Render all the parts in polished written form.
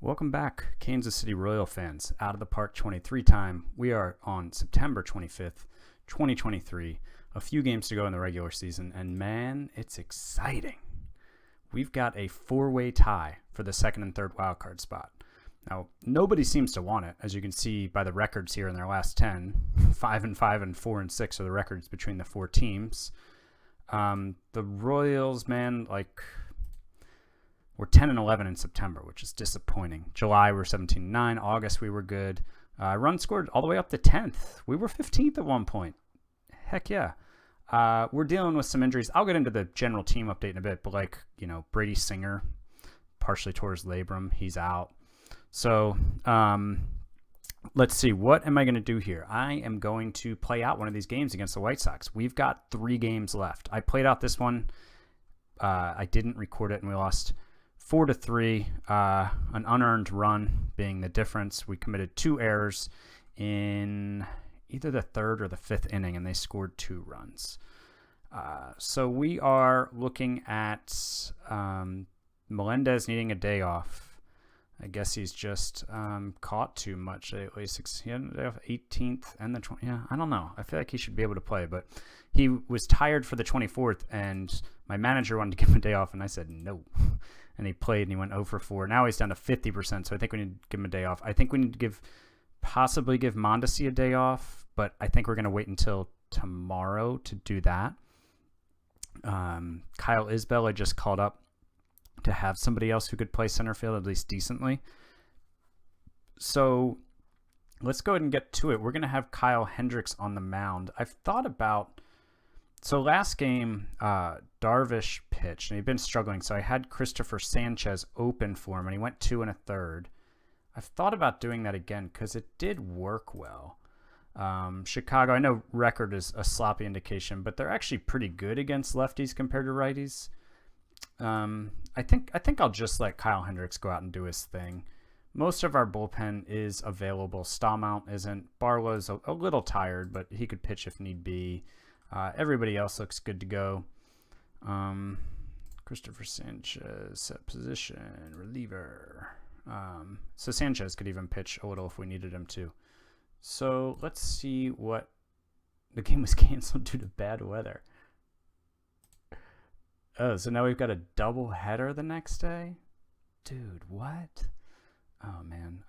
Welcome back, Kansas City Royal fans. Out of the Park 23 time. We are on September 25th, 2023. A few games to go in the regular season, and man, it's exciting. We've got a four-way tie for the second and third wildcard spot. Now, nobody seems to want it, as you can see by the records here in their last 10. 5-5 and 4-6 are the records between the four teams. The Royals, man, we're 10-11 in September, which is disappointing. July, we're 17-9. August, we were good. Runs scored all the way up to 10th. We were 15th at one point. Heck yeah. We're dealing with some injuries. I'll get into the general team update in a bit, but Brady Singer, partially tore his labrum. He's out. So let's see. What am I going to do here? I am going to play out one of these games against the White Sox. We've got 3 games left. I played out this one. I didn't record it, and we lost 4-3, an unearned run being the difference. We committed 2 errors in either the 3rd or the 5th inning, and they scored 2 runs. So we are looking at Melendez needing a day off. I guess he's just caught too much lately. He had a day off 18th and the 20th. Yeah, I don't know. I feel like he should be able to play, but he was tired for the 24th, and my manager wanted to give him a day off, and I said no. And he played, and he went 0 for 4. Now he's down to 50%, so I think we need to give him a day off. I think we need to possibly give Mondesi a day off, but I think we're going to wait until tomorrow to do that. Kyle Isbell I just called up to have somebody else who could play center field at least decently. So let's go ahead and get to it. We're going to have Kyle Hendricks on the mound. I've thought about... So last game, Darvish pitched, and he'd been struggling, so I had Christopher Sanchez open for him, and he went 2 1/3. I've thought about doing that again because it did work well. Chicago, I know record is a sloppy indication, but they're actually pretty good against lefties compared to righties. I think I'll just let Kyle Hendricks go out and do his thing. Most of our bullpen is available. Stallmount isn't. Barlow's a little tired, but he could pitch if need be. Everybody else looks good to go. Christopher Sanchez, set position, reliever. So Sanchez could even pitch a little if we needed him to. So let's see what... The game was canceled due to bad weather. Oh, so now we've got a double header the next day? Dude, what? Oh, man.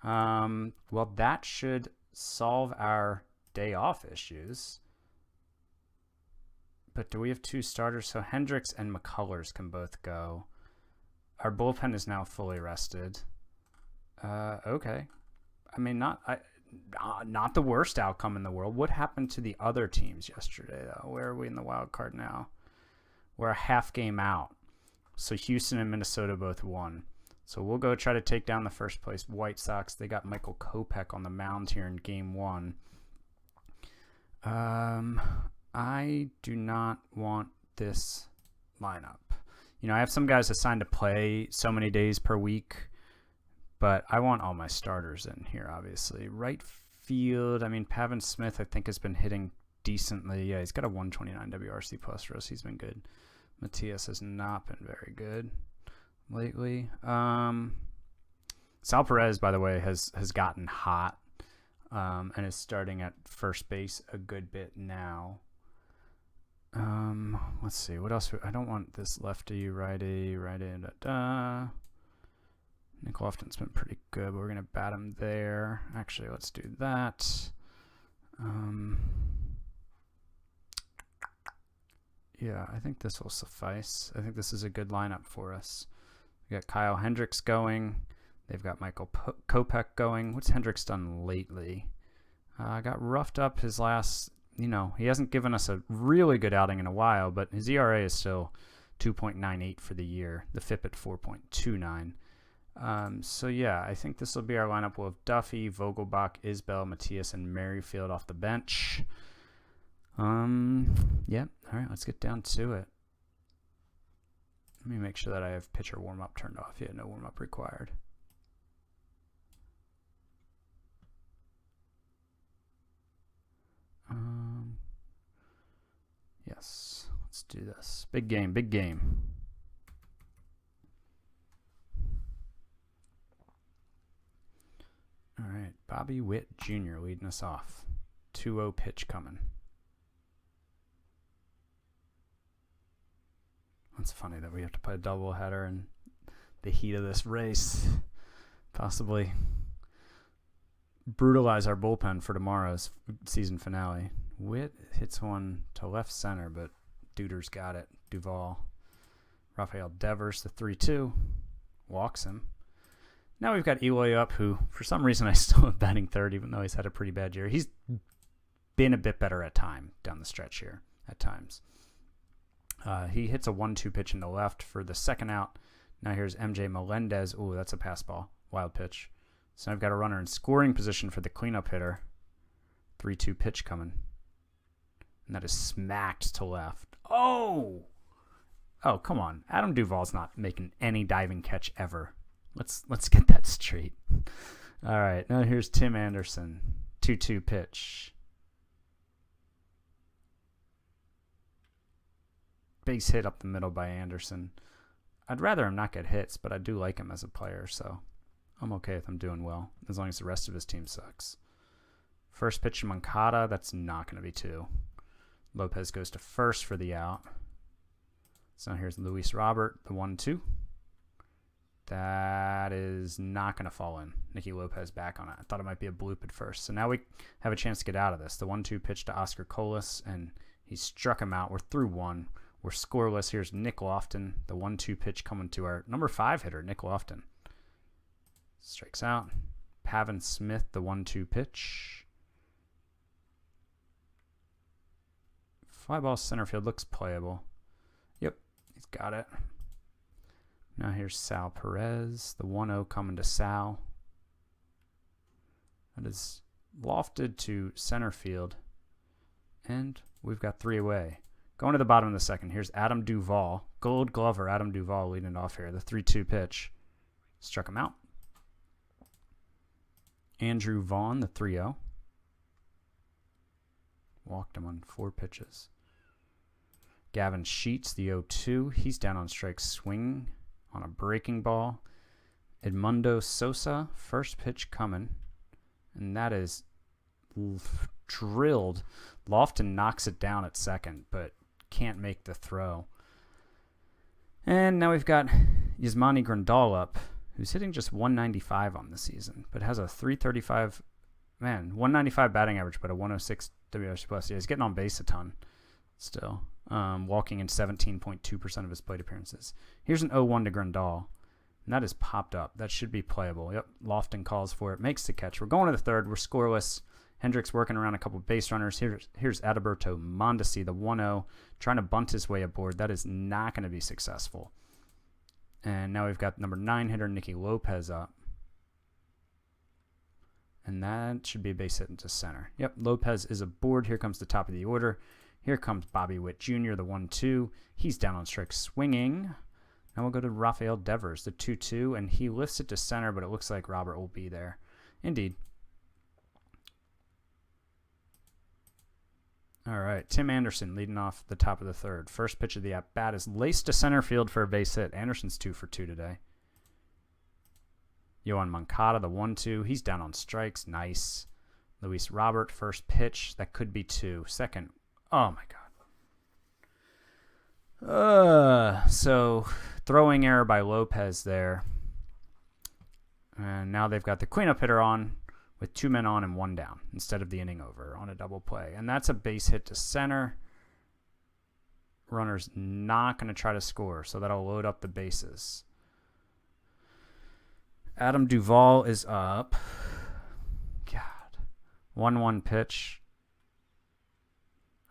Well, that should solve our day off issues. But do we have 2 starters? So Hendricks and McCullers can both go. Our bullpen is now fully rested. Okay. I mean, not the worst outcome in the world. What happened to the other teams yesterday, though? Where are we in the wild card now? We're a half game out. So Houston and Minnesota both won. So we'll go try to take down the first place White Sox. They got Michael Kopech on the mound here in game 1. I do not want this lineup. I have some guys assigned to play so many days per week, but I want all my starters in here, obviously. Right field, Pavin Smith, I think, has been hitting decently. Yeah, he's got a 129 WRC plus for us. He's been good. Matias has not been very good lately. Sal Perez, by the way, has gotten hot and is starting at first base a good bit now. Let's see. What else? I don't want this lefty, righty. Nick Lofton's been pretty good, but we're going to bat him there. Actually, let's do that. Yeah, I think this will suffice. I think this is a good lineup for us. We got Kyle Hendricks going. They've got Michael Kopech going. What's Hendricks done lately? Got roughed up his last... he hasn't given us a really good outing in a while, but his ERA is still 2.98 for the year. The FIP at 4.29. So, yeah, I think this will be our lineup. We'll have Duffy, Vogelbach, Isbell, Matias, and Merrifield off the bench. Yeah, all right, let's get down to it. Let me make sure that I have pitcher warm-up turned off. Yeah, no warm-up required. Yes, let's do this. Big game, big game. Bobby Witt Jr. leading us off. 2-0 pitch coming. It's funny that we have to play a doubleheader in the heat of this race. Possibly brutalize our bullpen for tomorrow's season finale. Witt hits one to left center, but Duder's got it. Duvall. Rafael Devers, the 3-2. Walks him. Now we've got Eloy up, who, for some reason, I still have batting third, even though he's had a pretty bad year. He's been a bit better at time down the stretch here, at times. He hits a 1-2 pitch in the left for the second out. Now here's MJ Melendez. Ooh, that's a pass ball. Wild pitch. So I've got a runner in scoring position for the cleanup hitter. 3-2 pitch coming. And that is smacked to left. Oh, come on. Adam Duvall's not making any diving catch ever. Let's get that straight. All right, now here's Tim Anderson. 2-2 pitch. Base hit up the middle by Anderson. I'd rather him not get hits, but I do like him as a player, so I'm okay with him doing well, as long as the rest of his team sucks. First pitch to Moncada, that's not going to be 2. Lopez goes to first for the out. So here's Luis Robert, the 1-2. That is not going to fall in. Nicky Lopez back on it. I thought it might be a bloop at first. So now we have a chance to get out of this. The 1-2 pitch to Oscar Colas, and he struck him out. We're through 1. We're scoreless. Here's Nick Lofton, the 1-2 pitch coming to our number 5 hitter, Nick Lofton. Strikes out. Pavin Smith, the 1-2 pitch. Fly ball center field looks playable. Yep, he's got it. Now here's Sal Perez, the 1-0 coming to Sal. That is lofted to center field. And we've got 3 away. Going to the bottom of the second, here's Adam Duvall. Gold Glover Adam Duvall leading it off here. The 3-2 pitch. Struck him out. Andrew Vaughn, the 3-0. Walked him on 4 pitches. Gavin Sheets, the 0-2. He's down on strike swing on a breaking ball. Edmundo Sosa, first pitch coming. And that is drilled. Lofton knocks it down at second, but can't make the throw. And now we've got Yasmani Grandal up, who's hitting just 195 on the season, but has a 335, 195 batting average, but a 106 WRC plus. Yeah, he's getting on base a ton still, walking in 17.2% of his plate appearances. Here's an 0-1 to Grandal, and that is popped up. That should be playable. Yep, Lofton calls for it, makes the catch. We're going to the third. We're scoreless. Hendricks working around a couple of base runners. Here's Adalberto Mondesi, the 1-0, trying to bunt his way aboard. That is not going to be successful. And now we've got number 9 hitter Nicky Lopez up. And that should be a base hit into center. Yep, Lopez is aboard. Here comes the top of the order. Here comes Bobby Witt Jr., the 1-2. He's down on strike swinging. Now we'll go to Rafael Devers, the 2-2, and he lifts it to center, but it looks like Robert will be there. Indeed. All right, Tim Anderson leading off the top of the third. First pitch of the at-bat is laced to center field for a base hit. Anderson's 2 for 2 today. Yohan Moncada, the 1-2. He's down on strikes. Nice. Luis Robert, first pitch. That could be 2. Second. Oh, my God. So throwing error by Lopez there. And now they've got the cleanup hitter on, with 2 men on and 1 down instead of the inning over on a double play. And that's a base hit to center. Runner's not going to try to score, so that'll load up the bases. Adam Duvall is up. God. 1-1 pitch.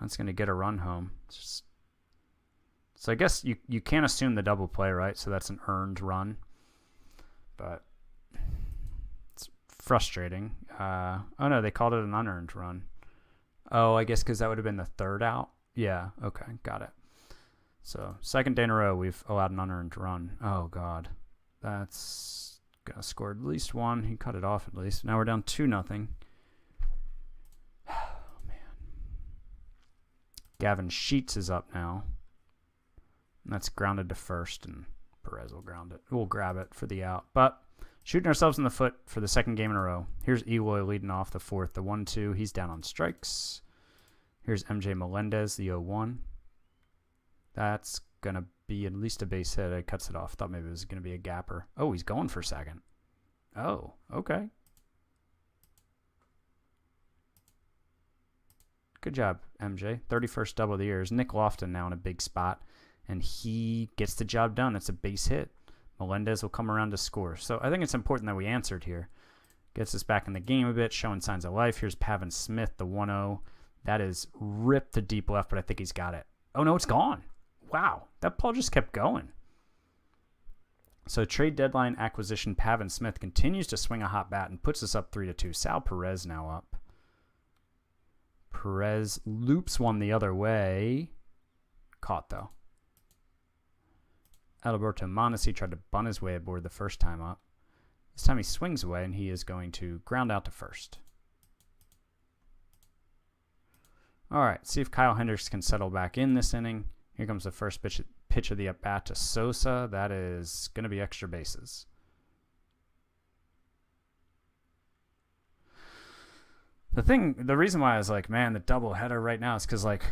That's going to get a run home. So I guess you can't assume the double play, right? So that's an earned run. But frustrating. Oh no, they called it an unearned run. Oh, I guess because that would have been the third out. Yeah, okay, got it. So second day in a row we've allowed an unearned run. Oh God, that's gonna score at least 1. He cut it off at least. Now we're down 2-0. Oh man. Gavin Sheets is up now. And that's grounded to first, and Perez will ground it. We'll grab it for the out, but Shooting ourselves in the foot for the second game in a row. Here's Eloy leading off the fourth, the 1-2. He's down on strikes. Here's MJ Melendez, the 0-1. That's going to be at least a base hit. It cuts it off. Thought maybe it was going to be a gapper. Oh, he's going for second. Oh, okay. Good job, MJ. 31st double of the year. Is Nick Lofton now in a big spot, and he gets the job done. It's a base hit. Melendez will come around to score. So I think it's important that we answered here. Gets us back in the game a bit, showing signs of life. Here's Pavin Smith, the 1-0. That is ripped to deep left, but I think he's got it. Oh, no, it's gone. Wow, that ball just kept going. So trade deadline acquisition, Pavin Smith continues to swing a hot bat and puts us up 3-2. Sal Perez now up. Perez loops one the other way. Caught, though. Alberto Mondesi tried to bunt his way aboard the first time up. This time he swings away, and he is going to ground out to first. All right, see if Kyle Hendricks can settle back in this inning. Here comes the first pitch of the at-bat to Sosa. That is going to be extra bases. The reason why I was like, man, the doubleheader right now is because, like,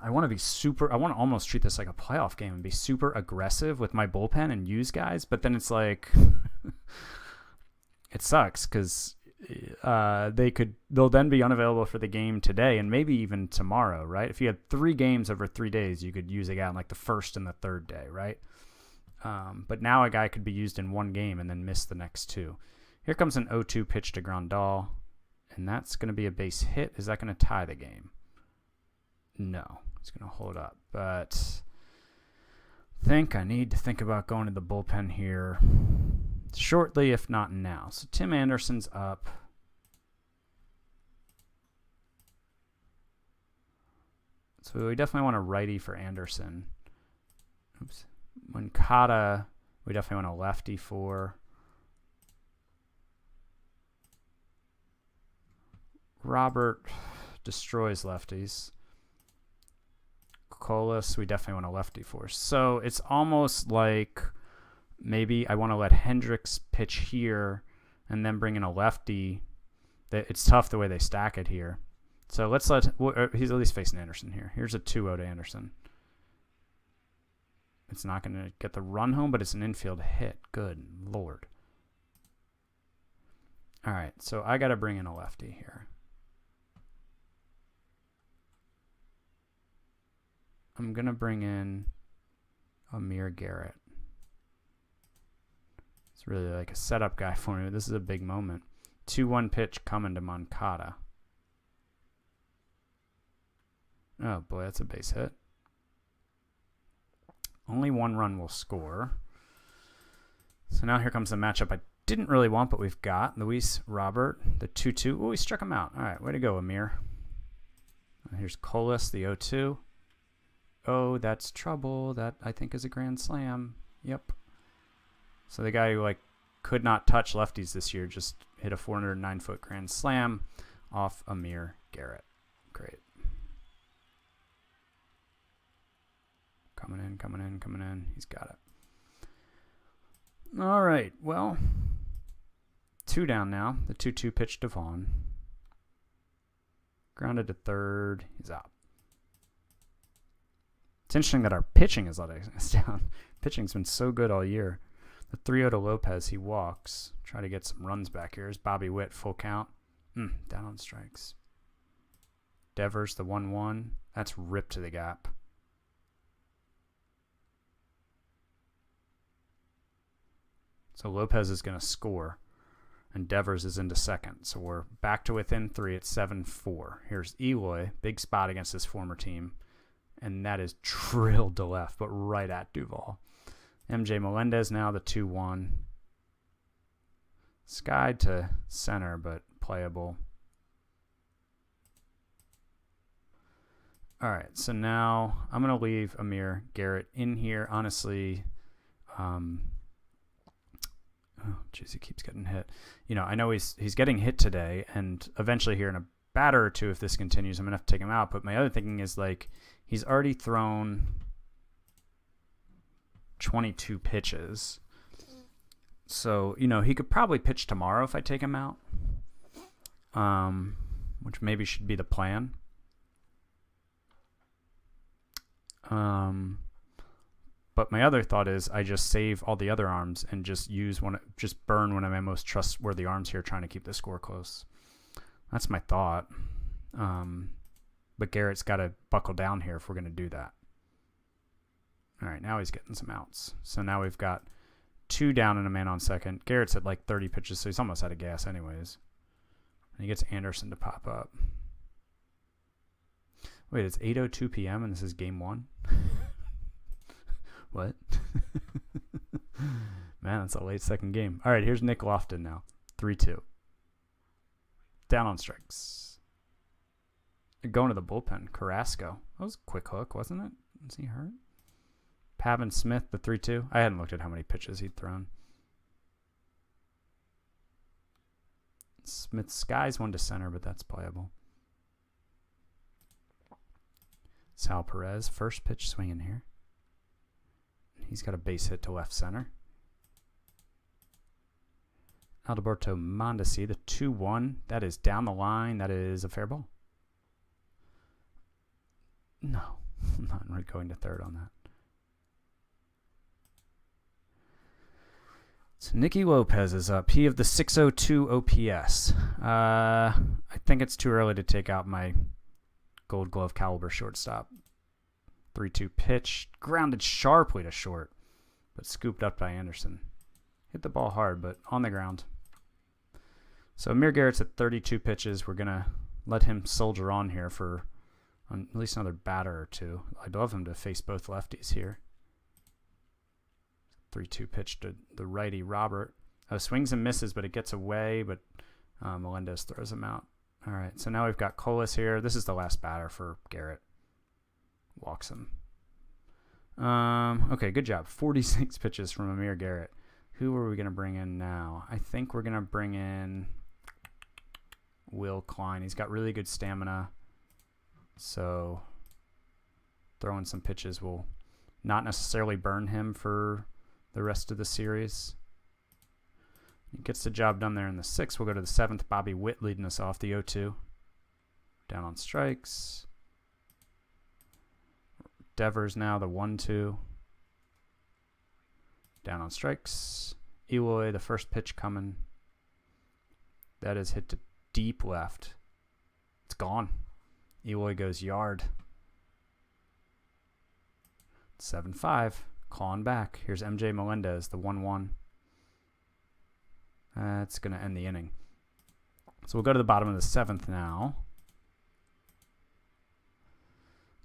I want to almost treat this like a playoff game and be super aggressive with my bullpen and use guys, but then it's like, it sucks because they'll then be unavailable for the game today and maybe even tomorrow, right? If you had 3 games over 3 days, you could use a guy on like the first and the third day, right? But now a guy could be used in 1 game and then miss the next 2. Here comes an 0-2 pitch to Grandal, and that's going to be a base hit. Is that going to tie the game? No, it's going to hold up. But I think I need to think about going to the bullpen here shortly, if not now. So Tim Anderson's up. So we definitely want a righty for Anderson. Oops. Moncada, we definitely want a lefty for. Robert destroys lefties. Colas, we definitely want a lefty for. So it's almost like maybe I want to let Hendricks pitch here and then bring in a lefty. It's tough the way they stack it here. So let's he's at least facing Anderson here. Here's a 2-0 to Anderson. It's not going to get the run home, but it's an infield hit. Good Lord. All right, so I got to bring in a lefty here. I'm going to bring in Amir Garrett. It's really like a setup guy for me. This is a big moment. 2-1 pitch coming to Moncada. Oh, boy, that's a base hit. Only 1 run will score. So now here comes the matchup I didn't really want, but we've got Luis Robert, the 2-2. Oh, we struck him out. All right, way to go, Amir. Here's Colas, the 0-2. Oh, that's trouble. That, I think, is a grand slam. Yep. So the guy who, could not touch lefties this year just hit a 409-foot grand slam off Amir Garrett. Great. Coming in. He's got it. All right. Well, 2 down now. The 2-2 pitch to Vaughn. Grounded to third. He's out. It's interesting that our pitching is letting us down. Pitching's been so good all year. The 3-0 to Lopez. He walks. Try to get some runs back here. Here's Bobby Witt, full count. Down on strikes. Devers, the 1-1. That's ripped to the gap. So Lopez is going to score, and Devers is into second. So we're back to within 3 at 7-4. Here's Eloy, big spot against his former team, and that is drilled to left, but right at Duvall. MJ Melendez now the 2-1. Skied to center, but playable. All right, so now I'm going to leave Amir Garrett in here. Honestly, he keeps getting hit. I know he's getting hit today, and eventually here in a batter or 2, if this continues, I'm going to have to take him out. But my other thinking is, he's already thrown 22 pitches. So, he could probably pitch tomorrow if I take him out, which maybe should be the plan. But my other thought is I just save all the other arms and just burn one of my most trustworthy arms here, trying to keep the score close. That's my thought. But Garrett's got to buckle down here if we're going to do that. All right, now he's getting some outs. So now we've got 2 down and a man on second. Garrett's at like 30 pitches, so he's almost out of gas anyways. And he gets Anderson to pop up. Wait, it's 8:02 p.m. and this is game 1? What? Man, that's a late second game. All right, here's Nick Lofton now. 3-2. Down on strikes. Going to the bullpen. Carrasco. That was a quick hook, wasn't it? Is he hurt? Pavin Smith, the 3-2. I hadn't looked at how many pitches he'd thrown. Smith skies one to center, but that's playable. Sal Perez, first pitch swinging here. He's got a base hit to left center. Alberto Mondesi, the 2-1. That is down the line. That is a fair ball. No, I'm not going to third on that. So Nicky Lopez is up. He of the 602 OPS. I think it's too early to take out my Gold Glove caliber shortstop. 3-2 pitch, grounded sharply to short, but scooped up by Anderson. Hit the ball hard, but on the ground. So Amir Garrett's at 32 pitches. We're going to let him soldier on here for at least another batter or two. I'd love him to face both lefties here. 3-2 pitch to the righty, Robert. Swings and misses, but it gets away, but Melendez throws him out. All right, so now we've got Colas here. This is the last batter for Garrett. Walks him. Okay, good job. 46 pitches from Amir Garrett. Who are we going to bring in now? I think we're going to bring in Will Klein. He's got really good stamina. So throwing some pitches will not necessarily burn him for the rest of the series. He gets the job done there in the 6th. We'll go to the 7th. Bobby Witt leading us off, the 0-2. Down on strikes. Devers now, the 1-2. Down on strikes. Eloy, the first pitch coming. That is hit to deep left. It's gone. Eloy goes yard. 7-5. Clawing back. Here's MJ Melendez, the 1-1. That's going to end the inning. So we'll go to the bottom of the 7th now.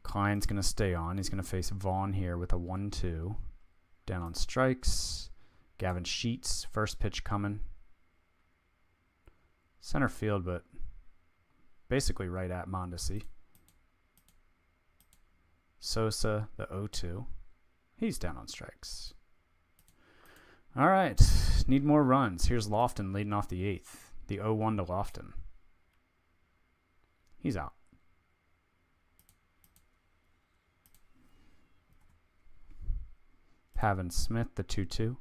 Klein's going to stay on. He's going to face Vaughn here with a 1-2. Down on strikes. Gavin Sheets, first pitch coming. Center field, but basically right at Mondesi. Sosa, the 0-2. He's down on strikes. All right. Need more runs. Here's Lofton leading off the 8th. The 0-1 to Lofton. He's out. Pavin Smith, the 2-2.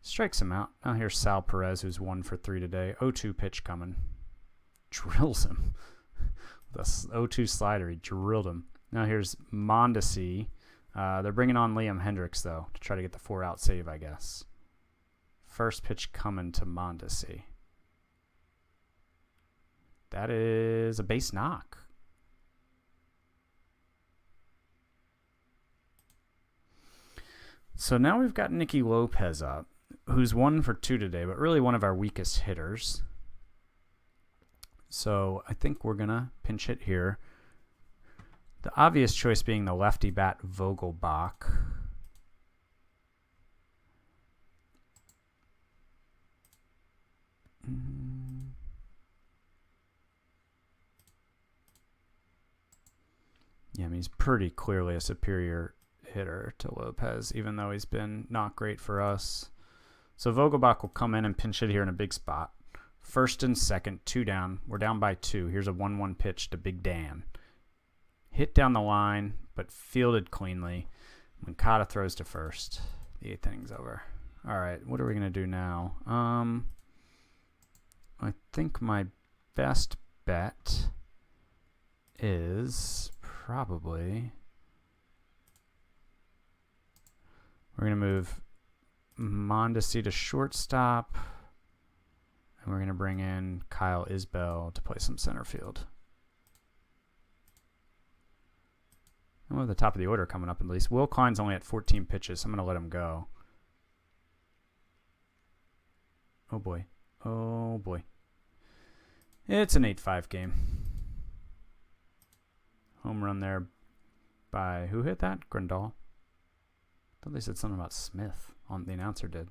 Strikes him out. Now here's Sal Perez, who's 1 for 3 today. 0-2 pitch coming. Drills him. The 0-2 slider, he drilled him. Now here's Mondesi. They're bringing on Liam Hendricks, though, to try to get the 4-out save, I guess. First pitch coming to Mondesi. That is a base knock. So now we've got Nicky Lopez up, who's 1 for 2 today, but really one of our weakest hitters. So I think we're going to pinch hit here. The obvious choice being the lefty bat Vogelbach. Yeah, I mean, he's pretty clearly a superior hitter to Lopez, even though he's been not great for us. So Vogelbach will come in and pinch hit here in a big spot. First and second, 2 down. We're down by 2. Here's a 1-1 pitch to Big Dan. Hit down the line, but fielded cleanly. Moncada throws to first. The 8th inning's over. All right, what are we going to do now? I think my best bet is probably we're going to move Mondesi to shortstop, and we're going to bring in Kyle Isbell to play some center field. I'm at the top of the order coming up at least. Will Klein's only at 14 pitches, so I'm going to let him go. Oh, boy. Oh, boy. It's an 8-5 game. Home run there by... Who hit that? Grandal. I thought they said something about Smith. The announcer did.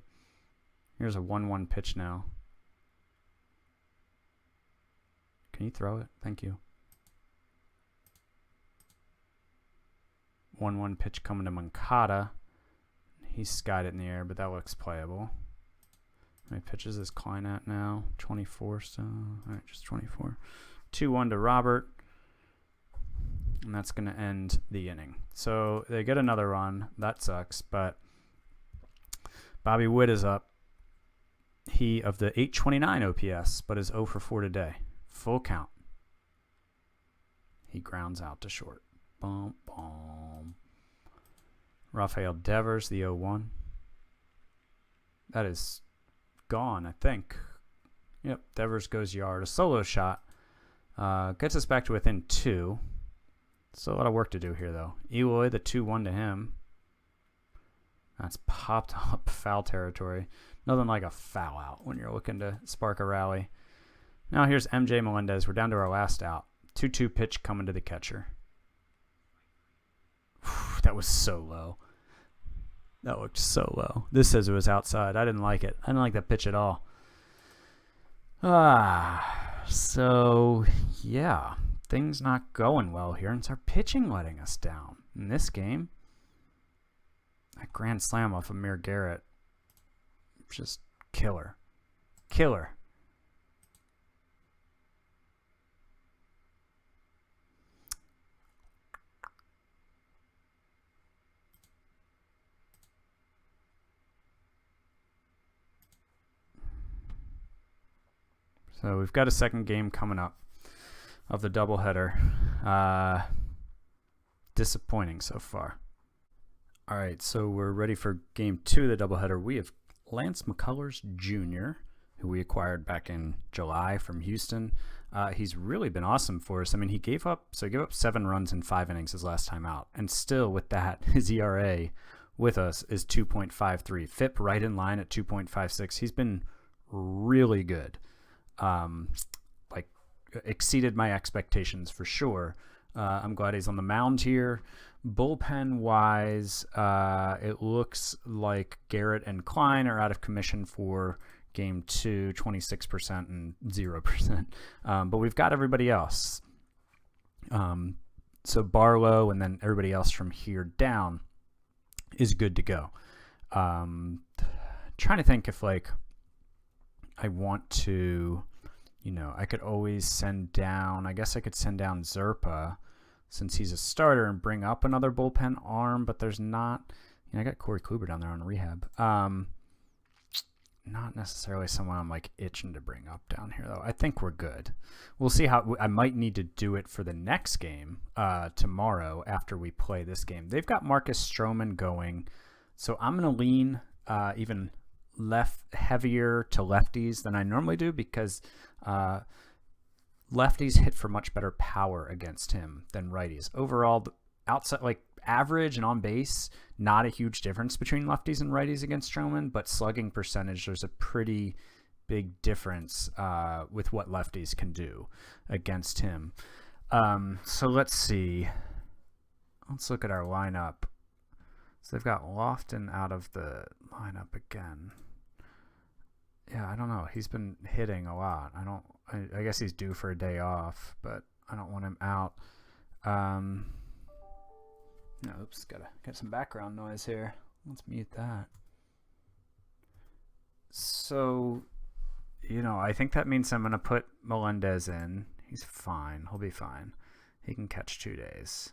Here's a 1-1 pitch now. Can you throw it? Thank you. 1-1 pitch coming to Moncada. He skied it in the air, but that looks playable. How many pitches is Klein at now? 24 still. All right, just 24. 2-1 to Robert. And that's going to end the inning. So they get another run. That sucks, but Bobby Witt is up. He of the 829 OPS, but is 0 for 4 today. Full count. He grounds out to short. Boom, boom. Rafael Devers, the 0-1. That is gone, I think. Yep, Devers goes yard. A solo shot. Gets us back to within 2. Still a lot of work to do here, though. Eloy, the 2-1 to him. That's popped up foul territory. Nothing like a foul out when you're looking to spark a rally. Now here's MJ Melendez. We're down to our last out. 2-2 pitch coming to the catcher. That was so low. That looked so low. This says it was outside. I didn't like it. I didn't like that pitch at all. So, yeah. Things not going well here. And it's our pitching letting us down in this game. That grand slam off of Amir Garrett. Just killer. Killer. So we've got a second game coming up of the doubleheader. Disappointing so far. All right, so we're ready for game 2 of the doubleheader. We have Lance McCullers Jr., who we acquired back in July from Houston. He's really been awesome for us. I mean, he gave up 7 runs in 5 innings his last time out, and still with that, his ERA with us is 2.53. FIP right in line at 2.56. He's been really good. Exceeded my expectations for sure. I'm glad he's on the mound here. Bullpen wise, it looks like Garrett and Klein are out of commission for game 2, 26% and 0%. But we've got everybody else. So Barlow and then everybody else from here down is good to go. Trying to think if I want to, I could always send down, I guess I could send down Zerpa since he's a starter and bring up another bullpen arm, but there's not, I got Corey Kluber down there on rehab. Not necessarily someone I'm itching to bring up down here though. I think we're good. We'll see how, I might need to do it for the next game tomorrow after we play this game. They've got Marcus Stroman going, so I'm going to lean even heavier to lefties than I normally do because lefties hit for much better power against him than righties. Overall, outside average and on base, not a huge difference between lefties and righties against Stroman, but slugging percentage, there's a pretty big difference with what lefties can do against him. So let's see. Let's look at our lineup. So they've got Lofton out of the lineup again. Yeah, I don't know. He's been hitting a lot. I guess he's due for a day off, but I don't want him out. Oops, gotta get some background noise here. Let's mute that. So, I think that means I'm gonna put Melendez in. He's fine. He'll be fine. He can catch 2 days.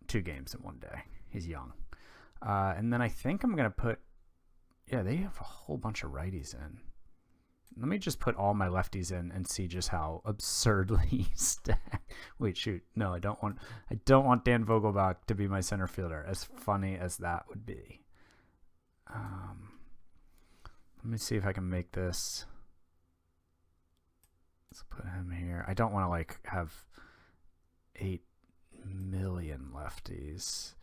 2 games in 1 day. He's young. And then I think I'm going to put, yeah, they have a whole bunch of righties in. Let me just put all my lefties in and see just how absurdly stacked. Wait, shoot. No, I don't want Dan Vogelbach to be my center fielder, as funny as that would be. Let me see if I can make this. Let's put him here. I don't want to like have 8 million lefties.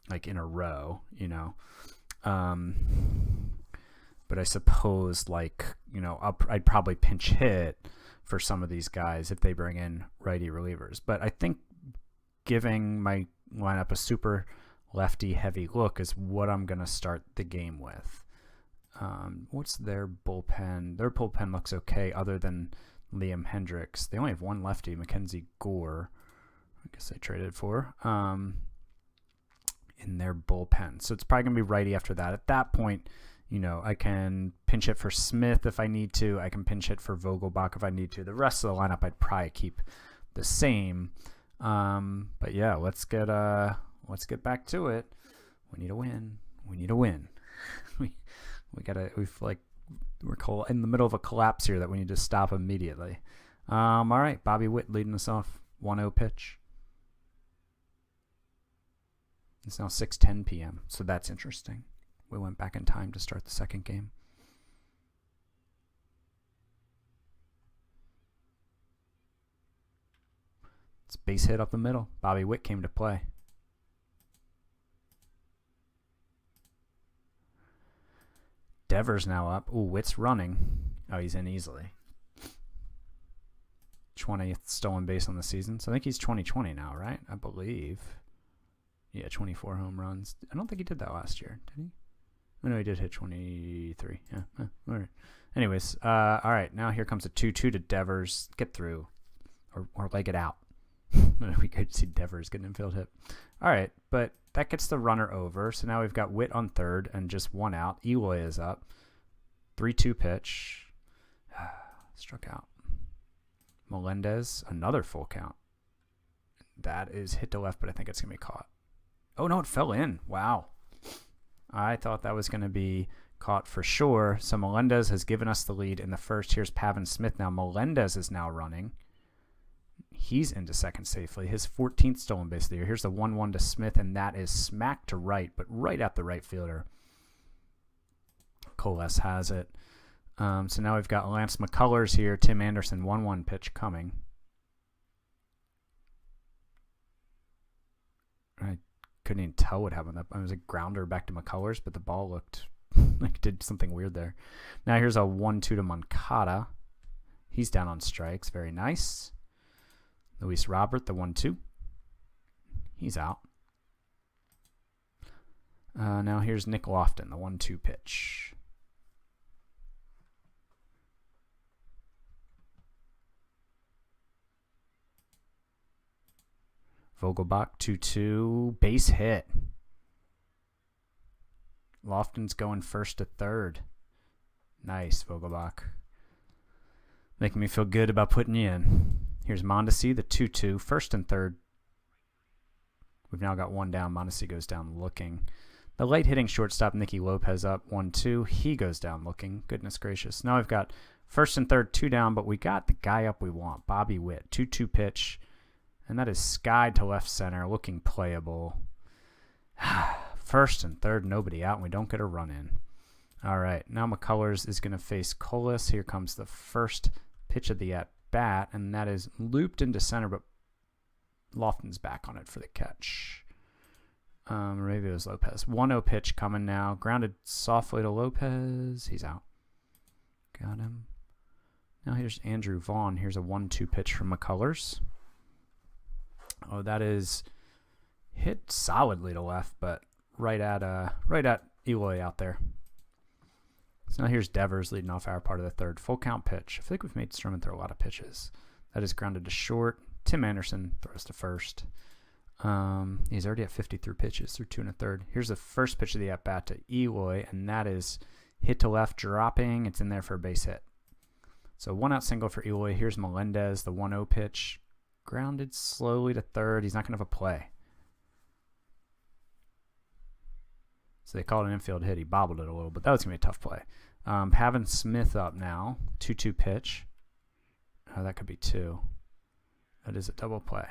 Like in a row, you know. But I suppose, like, you know, I'd probably pinch hit for some of these guys if they bring in righty relievers. But I think giving my lineup a super lefty heavy look is what I'm going to start the game with. What's their bullpen? Their bullpen looks okay other than Liam Hendricks. They only have one lefty, Mackenzie Gore. I guess I traded for. In their bullpen. So it's probably going to be righty after that. At that point, you know, I can pinch hit for Smith if I need to. I can pinch hit for Vogelbach if I need to. The rest of the lineup I'd probably keep the same. But yeah, let's get back to it. We need a win. We're in the middle of a collapse here that we need to stop immediately. All right, Bobby Witt leading us off. 1-0 pitch. It's now 6:10 p.m., so that's interesting. We went back in time to start the second game. It's base hit up the middle. Bobby Witt came to play. Devers now up. Ooh, Witt's running. Oh, he's in easily. 20th stolen base on the season. So I think he's 2020 now, right? I believe. Yeah, 24 home runs. I don't think he did that last year, did he? Oh, no, he did hit 23. Yeah. All right. Anyways, all right. Now here comes a 2-2 to Devers. Get through. Or leg it out. We could see Devers getting infield hit. All right, but that gets the runner over. So now we've got Witt on third and just one out. Eloy is up. 3-2 pitch. Struck out. Melendez, another full count. That is hit to left, but I think it's going to be caught. Oh, no, it fell in. Wow. I thought that was going to be caught for sure. So Melendez has given us the lead in the first. Here's Pavin Smith now. Melendez is now running. He's into second safely. His 14th stolen base of the year. Here's the 1-1 to Smith, and that is smack to right, but right at the right fielder. Coles has it. So now we've got Lance McCullers here. Tim Anderson, 1-1 pitch coming. I couldn't even tell what happened. It was a grounder back to McCullers, but the ball looked like it did something weird there. Now here's a 1-2 to Moncada. He's down on strikes. Very nice. Luis Robert, the 1-2. He's out. Now here's Nick Lofton, the 1-2 pitch. Vogelbach, 2-2. Base hit. Lofton's going first to third. Nice, Vogelbach. Making me feel good about putting you in. Here's Mondesi, the 2-2. First and third. We've now got one down. Mondesi goes down looking. The late hitting shortstop, Nicky Lopez, up 1-2. He goes down looking. Goodness gracious. Now we've got first and third, 2 down, but we got the guy up we want. Bobby Witt, 2-2 pitch. And that is skied to left center, looking playable. First and third, nobody out, and we don't get a run in. All right, now McCullers is going to face Colas. Here comes the first pitch of the at-bat, and that is looped into center, but Lofton's back on it for the catch. Maybe it was Lopez. 1-0 pitch coming now. Grounded softly to Lopez. He's out. Got him. Now here's Andrew Vaughn. Here's a 1-2 pitch from McCullers. Oh, that is hit solidly to left, but right at Eloy out there. So now here's Devers leading off our part of the third. Full count pitch. I feel like we've made Sturman throw a lot of pitches. That is grounded to short. Tim Anderson throws to first. He's already at 53 pitches through 2 1/3. Here's the first pitch of the at-bat to Eloy, and that is hit to left, dropping. It's in there for a base hit. So 1-out single for Eloy. Here's Melendez, the 1-0 pitch. Grounded slowly to third. He's not going to have a play. So they called an infield hit. He bobbled it a little, but that was going to be a tough play. Having Smith up now. 2-2 pitch. Oh, that could be 2. That is a double play.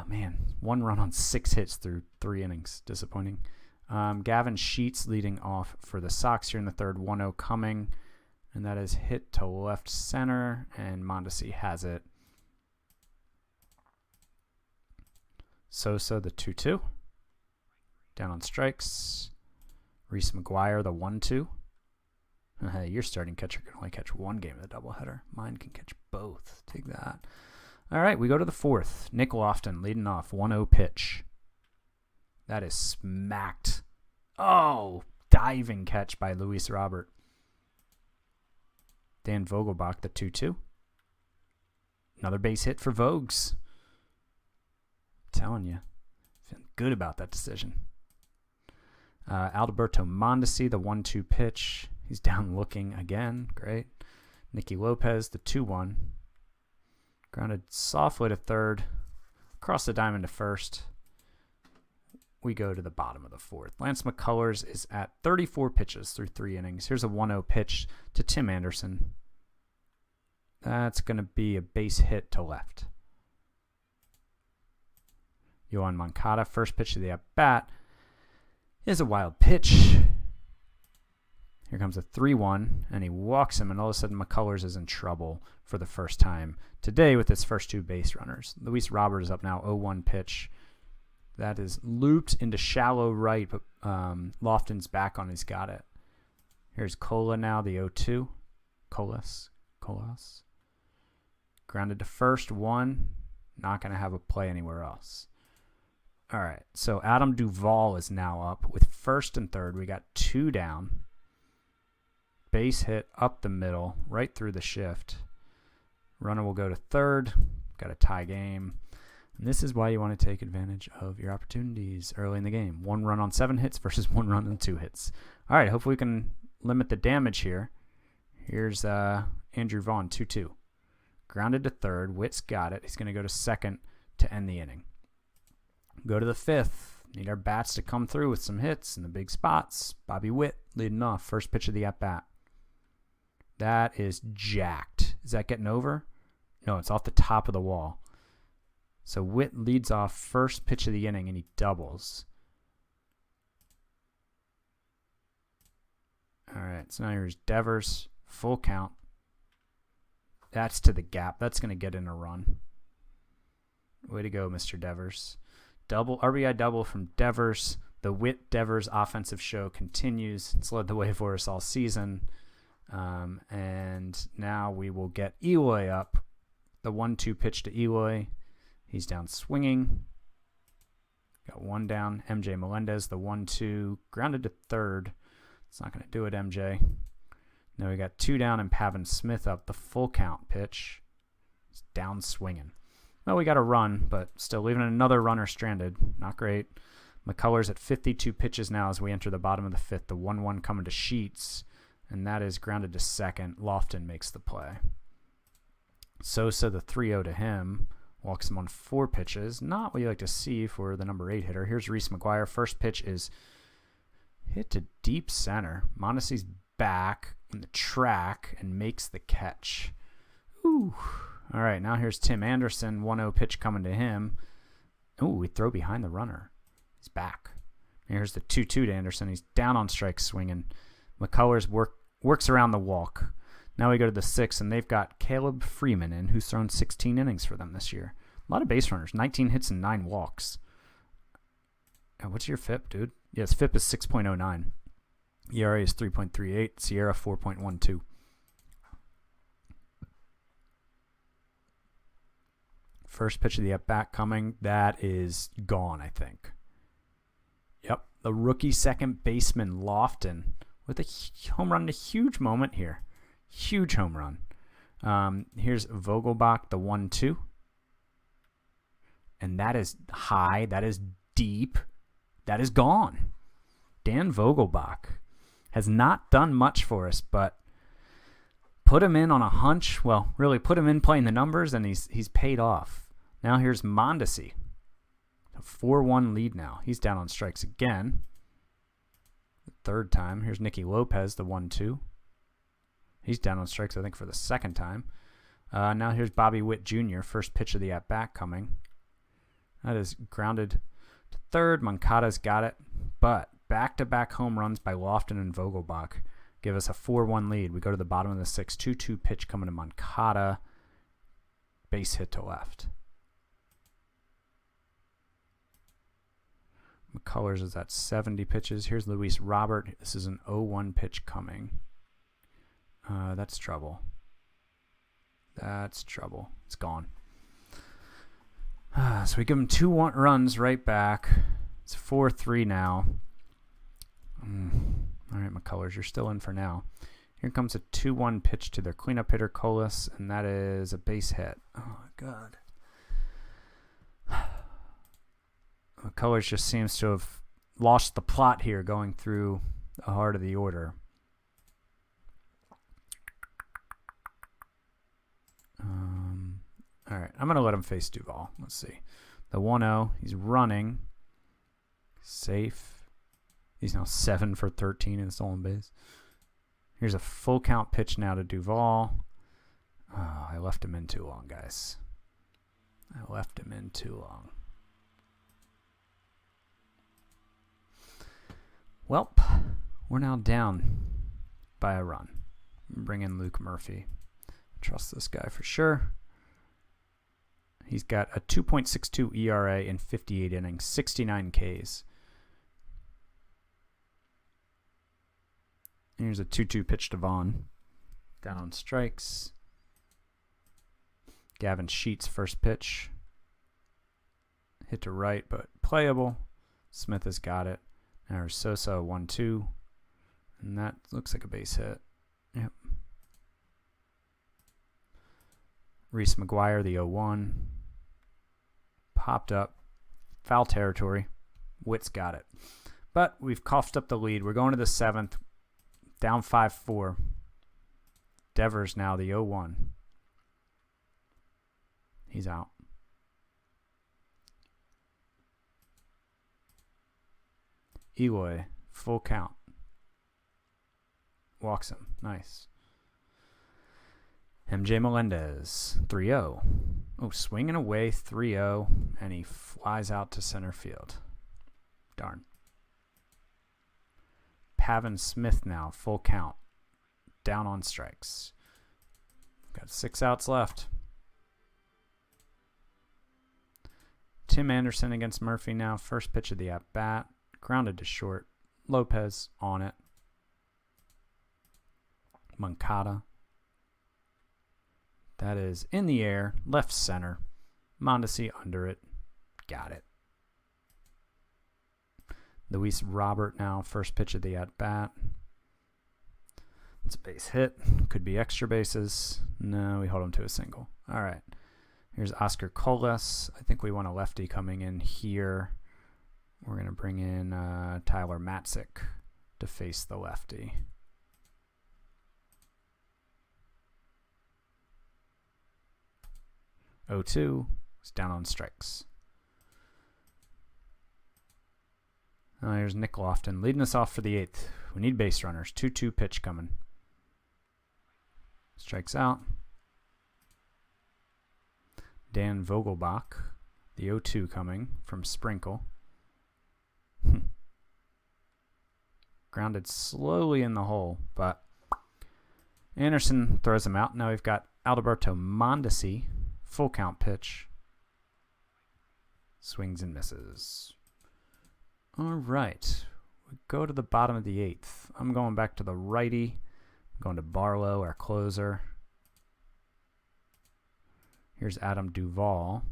Man, 1 run on 6 hits through 3 innings. Disappointing. Gavin Sheets leading off for the Sox here in the third. 1-0 coming. And that is hit to left center. And Mondesi has it. Sosa, the 2-2. Down on strikes. Reese McGuire, the 1-2. Hey, your starting catcher can only catch 1 game of the doubleheader. Mine can catch both. Take that. All right, we go to the 4th. Nick Lofton leading off. 1-0 pitch. That is smacked. Oh, diving catch by Luis Robert. Dan Vogelbach, the 2-2. Another base hit for Vogues. I'm telling you. Feeling good about that decision. Alberto Mondesi, the 1-2 pitch. He's down looking again. Great. Nicky Lopez, the 2-1. Grounded softly to third. Across the diamond to first. We go to the bottom of the 4th. Lance McCullers is at 34 pitches through 3 innings. Here's a 1-0 pitch to Tim Anderson. That's going to be a base hit to left. Yohan Moncada, first pitch of the at-bat, is a wild pitch. Here comes a 3-1, and he walks him, and all of a sudden McCullers is in trouble for the first time today with his first 2 base runners. Luis Robert is up now, 0-1 pitch. That is looped into shallow right, but Lofton's back on. He's got it. Here's Cola now, the 0-2. Colas. Grounded to first, 1. Not going to have a play anywhere else. All right, so Adam Duvall is now up with first and third. We got 2 down. Base hit up the middle, right through the shift. Runner will go to third. Got a tie game. And this is why you want to take advantage of your opportunities early in the game. 1 run on 7 hits versus 1 run on 2 hits. All right, hopefully we can limit the damage here. Here's Andrew Vaughn, 2-2. Grounded to third. Witt's got it. He's going to go to second to end the inning. Go to the 5th. Need our bats to come through with some hits in the big spots. Bobby Witt leading off. First pitch of the at-bat. That is jacked. Is that getting over? No, it's off the top of the wall. So Witt leads off first pitch of the inning, and he doubles. All right, so now here's Devers. Full count. That's to the gap. That's going to get in a run. Way to go, Mr. Devers. RBI double from Devers. The Witt-Devers offensive show continues. It's led the way for us all season. And now we will get Eloy up. The 1-2 pitch to Eloy. He's down swinging. Got 1 down. MJ Melendez, the 1-2. Grounded to third. It's not going to do it, MJ. Now we got 2 down and Pavin Smith up. The full count pitch. He's down swinging. Well, we got a run, but still leaving another runner stranded. Not great. McCullers at 52 pitches now as we enter the bottom of the 5th. The 1-1 coming to Sheets, and that is grounded to second. Lofton makes the play. Sosa, the 3-0 to him. Walks him on 4 pitches. Not what you like to see for the number 8 hitter. Here's Reese McGuire. First pitch is hit to deep center. Mondesi's back in the track and makes the catch. Ooh. All right, now here's Tim Anderson. 1-0 pitch coming to him. Ooh, we throw behind the runner. He's back. Here's the 2-2 to Anderson. He's down on strikes swinging. McCullers works around the walk. Now we go to the 6th, and they've got Caleb Freeman in, who's thrown 16 innings for them this year. A lot of base runners, 19 hits and 9 walks. What's your FIP, dude? Yes, FIP is 6.09. ERA is 3.38. Sierra 4.12. First pitch of the at-bat coming. That is gone, I think. Yep, the rookie second baseman Lofton with a home run, a huge moment here. Huge home run. Here's Vogelbach, the 1-2. And that is high. That is deep. That is gone. Dan Vogelbach has not done much for us, but put him in on a hunch. Well, really put him in playing the numbers, and he's paid off. Now here's Mondesi. A 4-1 lead now. He's down on strikes again. The third time. Here's Nicky Lopez, the 1-2. He's down on strikes, I think, for the second time. Now here's Bobby Witt Jr., first pitch of the at-bat coming. That is grounded to third. Moncada's got it. But back-to-back home runs by Lofton and Vogelbach give us a 4-1 lead. We go to the bottom of the sixth. 2-2 pitch coming to Moncada. Base hit to left. McCullers is at 70 pitches. Here's Luis Robert. This is an 0-1 pitch coming. That's trouble. That's trouble. It's gone. So we give him 2 runs right back. It's 4-3 now. All right, McCullers, you're still in for now. Here comes a 2-1 pitch to their cleanup hitter, Colas, and that is a base hit. Oh, God. McCullers just seems to have lost the plot here going through the heart of the order. All right, I'm going to let him face Duvall. Let's see. The 1-0, he's running. Safe. He's now 7 for 13 in stolen base. Here's a full count pitch now to Duvall. Oh, I left him in too long, guys. I left him in too long. Welp, we're now down by a run. Bring in Luke Murphy. Trust this guy for sure. He's got a 2.62 ERA in 58 innings, 69 Ks. Here's a 2-2 pitch to Vaughn. Down on strikes. Gavin Sheets, first pitch. Hit to right, but playable. Smith has got it. Now there's Sosa, 1-2. And that looks like a base hit. Yep. Reese McGuire, the 0-1. Popped up. Foul territory. Witt's got it. But we've coughed up the lead. We're going to the seventh. Down 5-4. Devers now the 0-1. He's out. Eloy, full count. Walks him. Nice. MJ Melendez, 3-0. Oh, swinging away, 3-0, and he flies out to center field. Darn. Pavin Smith now, full count. Down on strikes. Got 6 outs left. Tim Anderson against Murphy now. First pitch of the at-bat. Grounded to short. Lopez on it. Moncada. That is in the air. Left center. Mondesi under it. Got it. Luis Robert now. First pitch of the at-bat. It's a base hit. Could be extra bases. No, we hold him to a single. All right. Here's Oscar Colas. I think we want a lefty coming in here. We're going to bring in Tyler Matzik to face the lefty. O2 is down on strikes. Here's Nick Lofton leading us off for the 8th. We need base runners. 2-2 pitch coming. Strikes out. Dan Vogelbach, the 0-2 coming from Sprinkle. Grounded slowly in the hole, but Anderson throws him out. Now we've got Alberto Mondesi, full count pitch. Swings and misses. All right. We go to the bottom of the 8th. I'm going back to the righty. I'm going to Barlow, our closer. Here's Adam Duvall.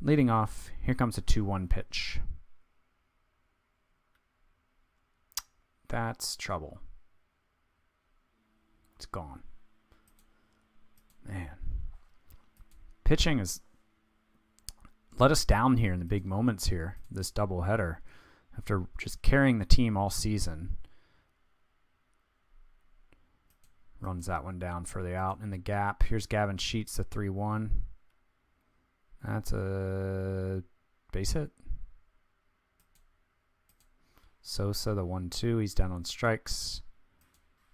Leading off, here comes a 2-1 pitch. That's trouble. It's gone. Man. Pitching has let us down here in the big moments here, this doubleheader, after just carrying the team all season. runs that one down for the out in the gap. Here's Gavin Sheets, the 3-1. That's a base hit. Sosa, the 1-2. He's down on strikes.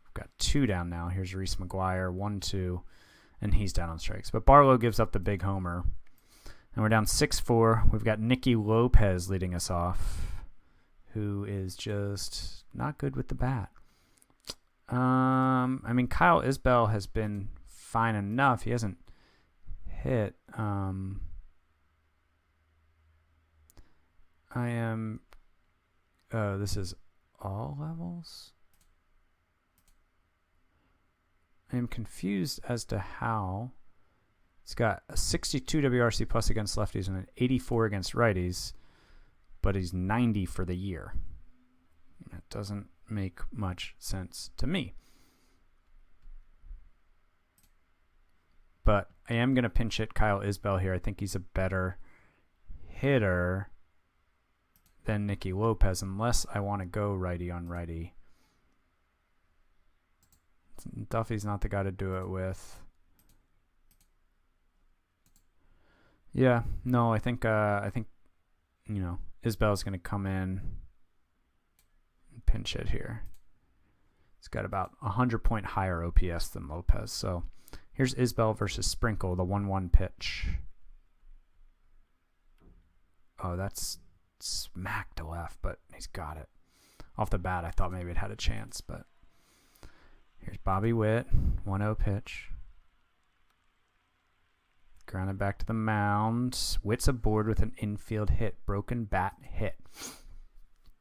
We've got 2 down now. Here's Reese McGuire, 1-2, and he's down on strikes. But Barlow gives up the big homer. And we're down 6-4. We've got Nicky Lopez leading us off, who is just not good with the bat. I mean, Kyle Isbell has been fine enough. He hasn't hit. This is all levels? I am confused as to how. It's got a 62 WRC plus against lefties and an 84 against righties, but he's 90 for the year. That doesn't make much sense to me. But I am going to pinch hit Kyle Isbell here. I think he's a better hitter than Nicky Lopez, unless I want to go righty on righty. Duffy's not the guy to do it with. Yeah, no, I think Isbell's going to come in and pinch hit here. He's got about 100-point higher OPS than Lopez. So here's Isbell versus Sprinkle, the 1-1 pitch. Oh, that's smack to left, but he's got it. Off the bat, I thought maybe it had a chance, but here's Bobby Witt, 1-0 pitch. Grounded back to the mound. Witt's aboard with an infield hit. Broken bat hit.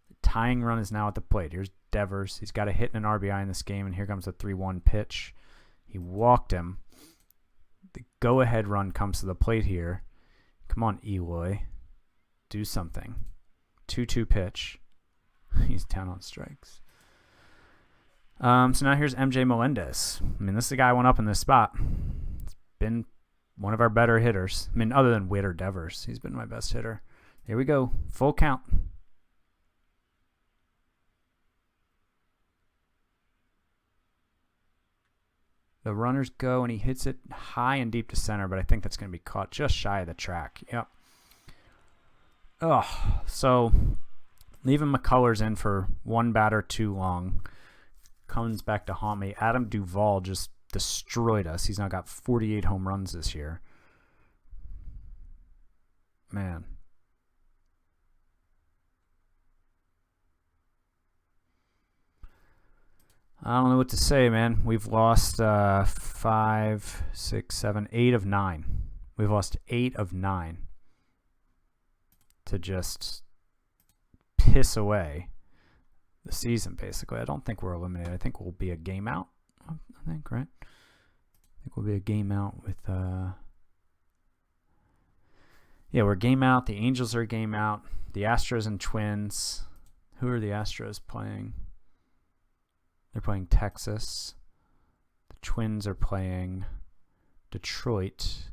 The tying run is now at the plate. Here's Devers. He's got a hit and an RBI in this game, and here comes the 3-1 pitch. He walked him. The go-ahead run comes to the plate here. Come on, Eloy. Do something. 2-2 pitch. He's down on strikes. So now here's MJ Melendez. I mean, this is the guy I went up in this spot. It's been one of our better hitters. I mean, other than Witt or Devers, he's been my best hitter. Here we go. Full count. The runners go, and he hits it high and deep to center, but I think that's going to be caught just shy of the track. Yep. Oh, so leaving McCullers in for one batter too long. Comes back to haunt me. Adam Duvall just destroyed us. He's now got 48 home runs this year. Man. I don't know what to say, man. We've lost 5, 6, 7, 8 of 9. We've lost 8 of 9 to just piss away the season, basically. I don't think we're eliminated. I think we'll be a game out. I think, right? I think we'll be a game out with yeah, we're game out. The Angels are a game out. The Astros and Twins. Who are the Astros playing? They're playing Texas. The Twins are playing Detroit.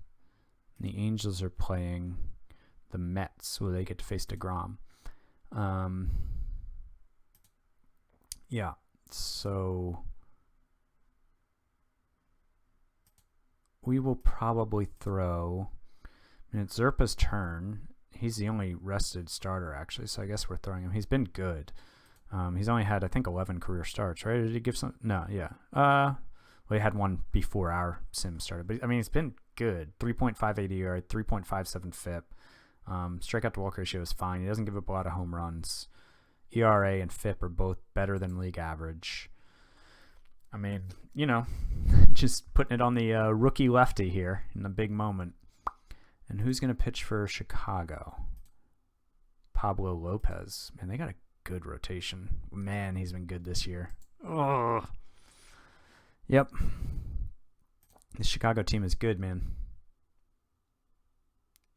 And the Angels are playing the Mets, where they get to face DeGrom. Yeah, so we will probably throw. I mean, it's Zerpa's turn. He's the only rested starter, actually, so I guess we're throwing him. He's been good. He's only had, I think, 11 career starts, right? Or did he give some? No, yeah. Well, he had one before our sim started. But, I mean, it's been good. 3.58 ERA, 3.57 FIP. Strikeout to walk ratio is fine. He doesn't give up a lot of home runs. ERA and FIP are both better than league average. I mean, just putting it on the rookie lefty here in the big moment. And who's going to pitch for Chicago? Pablo Lopez. Man, they got a good rotation. Man, he's been good this year. Oh. Yep. The Chicago team is good, man.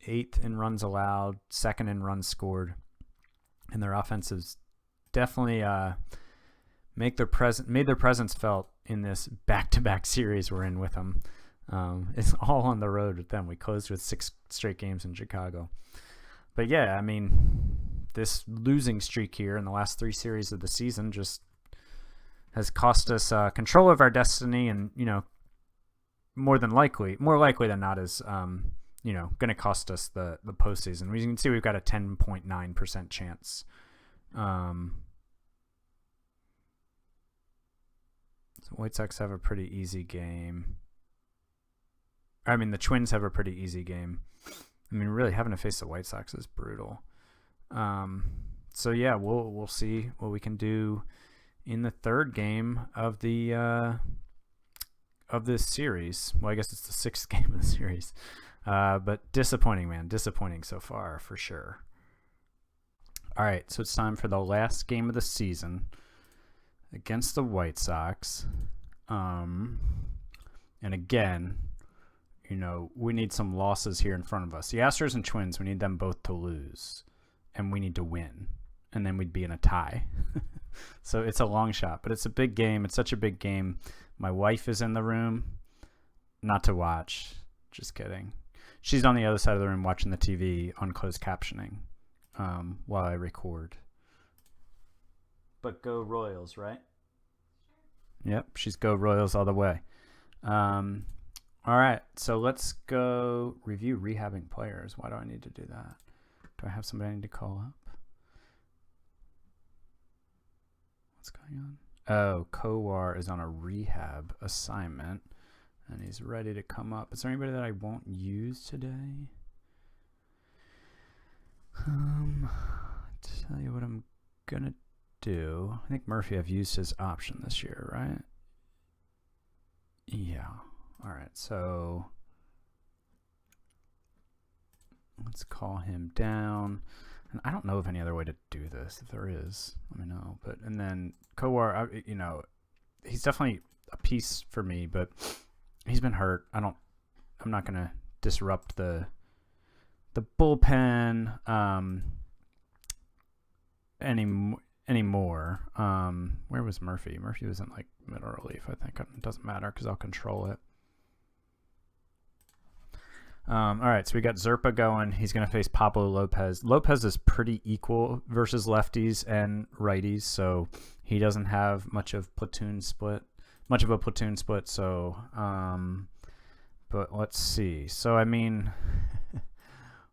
8th in runs allowed, 2nd in runs scored. And their offensives definitely made their presence felt in this back-to-back series we're in with them. It's all on the road with them. We closed with 6 straight games in Chicago. But yeah, I mean, this losing streak here in the last 3 series of the season just has cost us control of our destiny, and more likely than not is going to cost us the postseason. We can see we've got a 10.9% chance. So White Sox have a pretty easy game. I mean, the Twins have a pretty easy game. I mean, really having to face the White Sox is brutal. So yeah, we'll see what we can do in the third game of this series. Well, I guess it's the sixth game of the series. But disappointing, man. Disappointing so far, for sure. All right, so it's time for the last game of the season against the White Sox. And again, we need some losses here in front of us. The Astros and Twins, we need them both to lose, and we need to win, and then we'd be in a tie. So it's a long shot, but it's a big game. It's such a big game. My wife is in the room, not to watch. Just kidding. She's on the other side of the room watching the TV on closed captioning while I record. But go Royals, right? Yep, she's go Royals all the way. All right, so let's go review rehabbing players. Why do I need to do that? Do I have somebody I need to call up? What's going on? Oh, Kowar is on a rehab assignment, and he's ready to come up. Is there anybody that I won't use today? Tell you what I'm going to do. I think Murphy, I've used his option this year, right? Yeah. All right, so let's call him down. And I don't know of any other way to do this. If there is, let me know. And then Kowar, he's definitely a piece for me, but he's been hurt. I'm not gonna disrupt the bullpen anymore. Where was Murphy? Murphy was in middle relief, I think. It doesn't matter because I'll control it. All right, so we got Zerpa going. He's going to face Pablo Lopez. Lopez is pretty equal versus lefties and righties, so he doesn't have much of a platoon split. So, but let's see. So, I mean,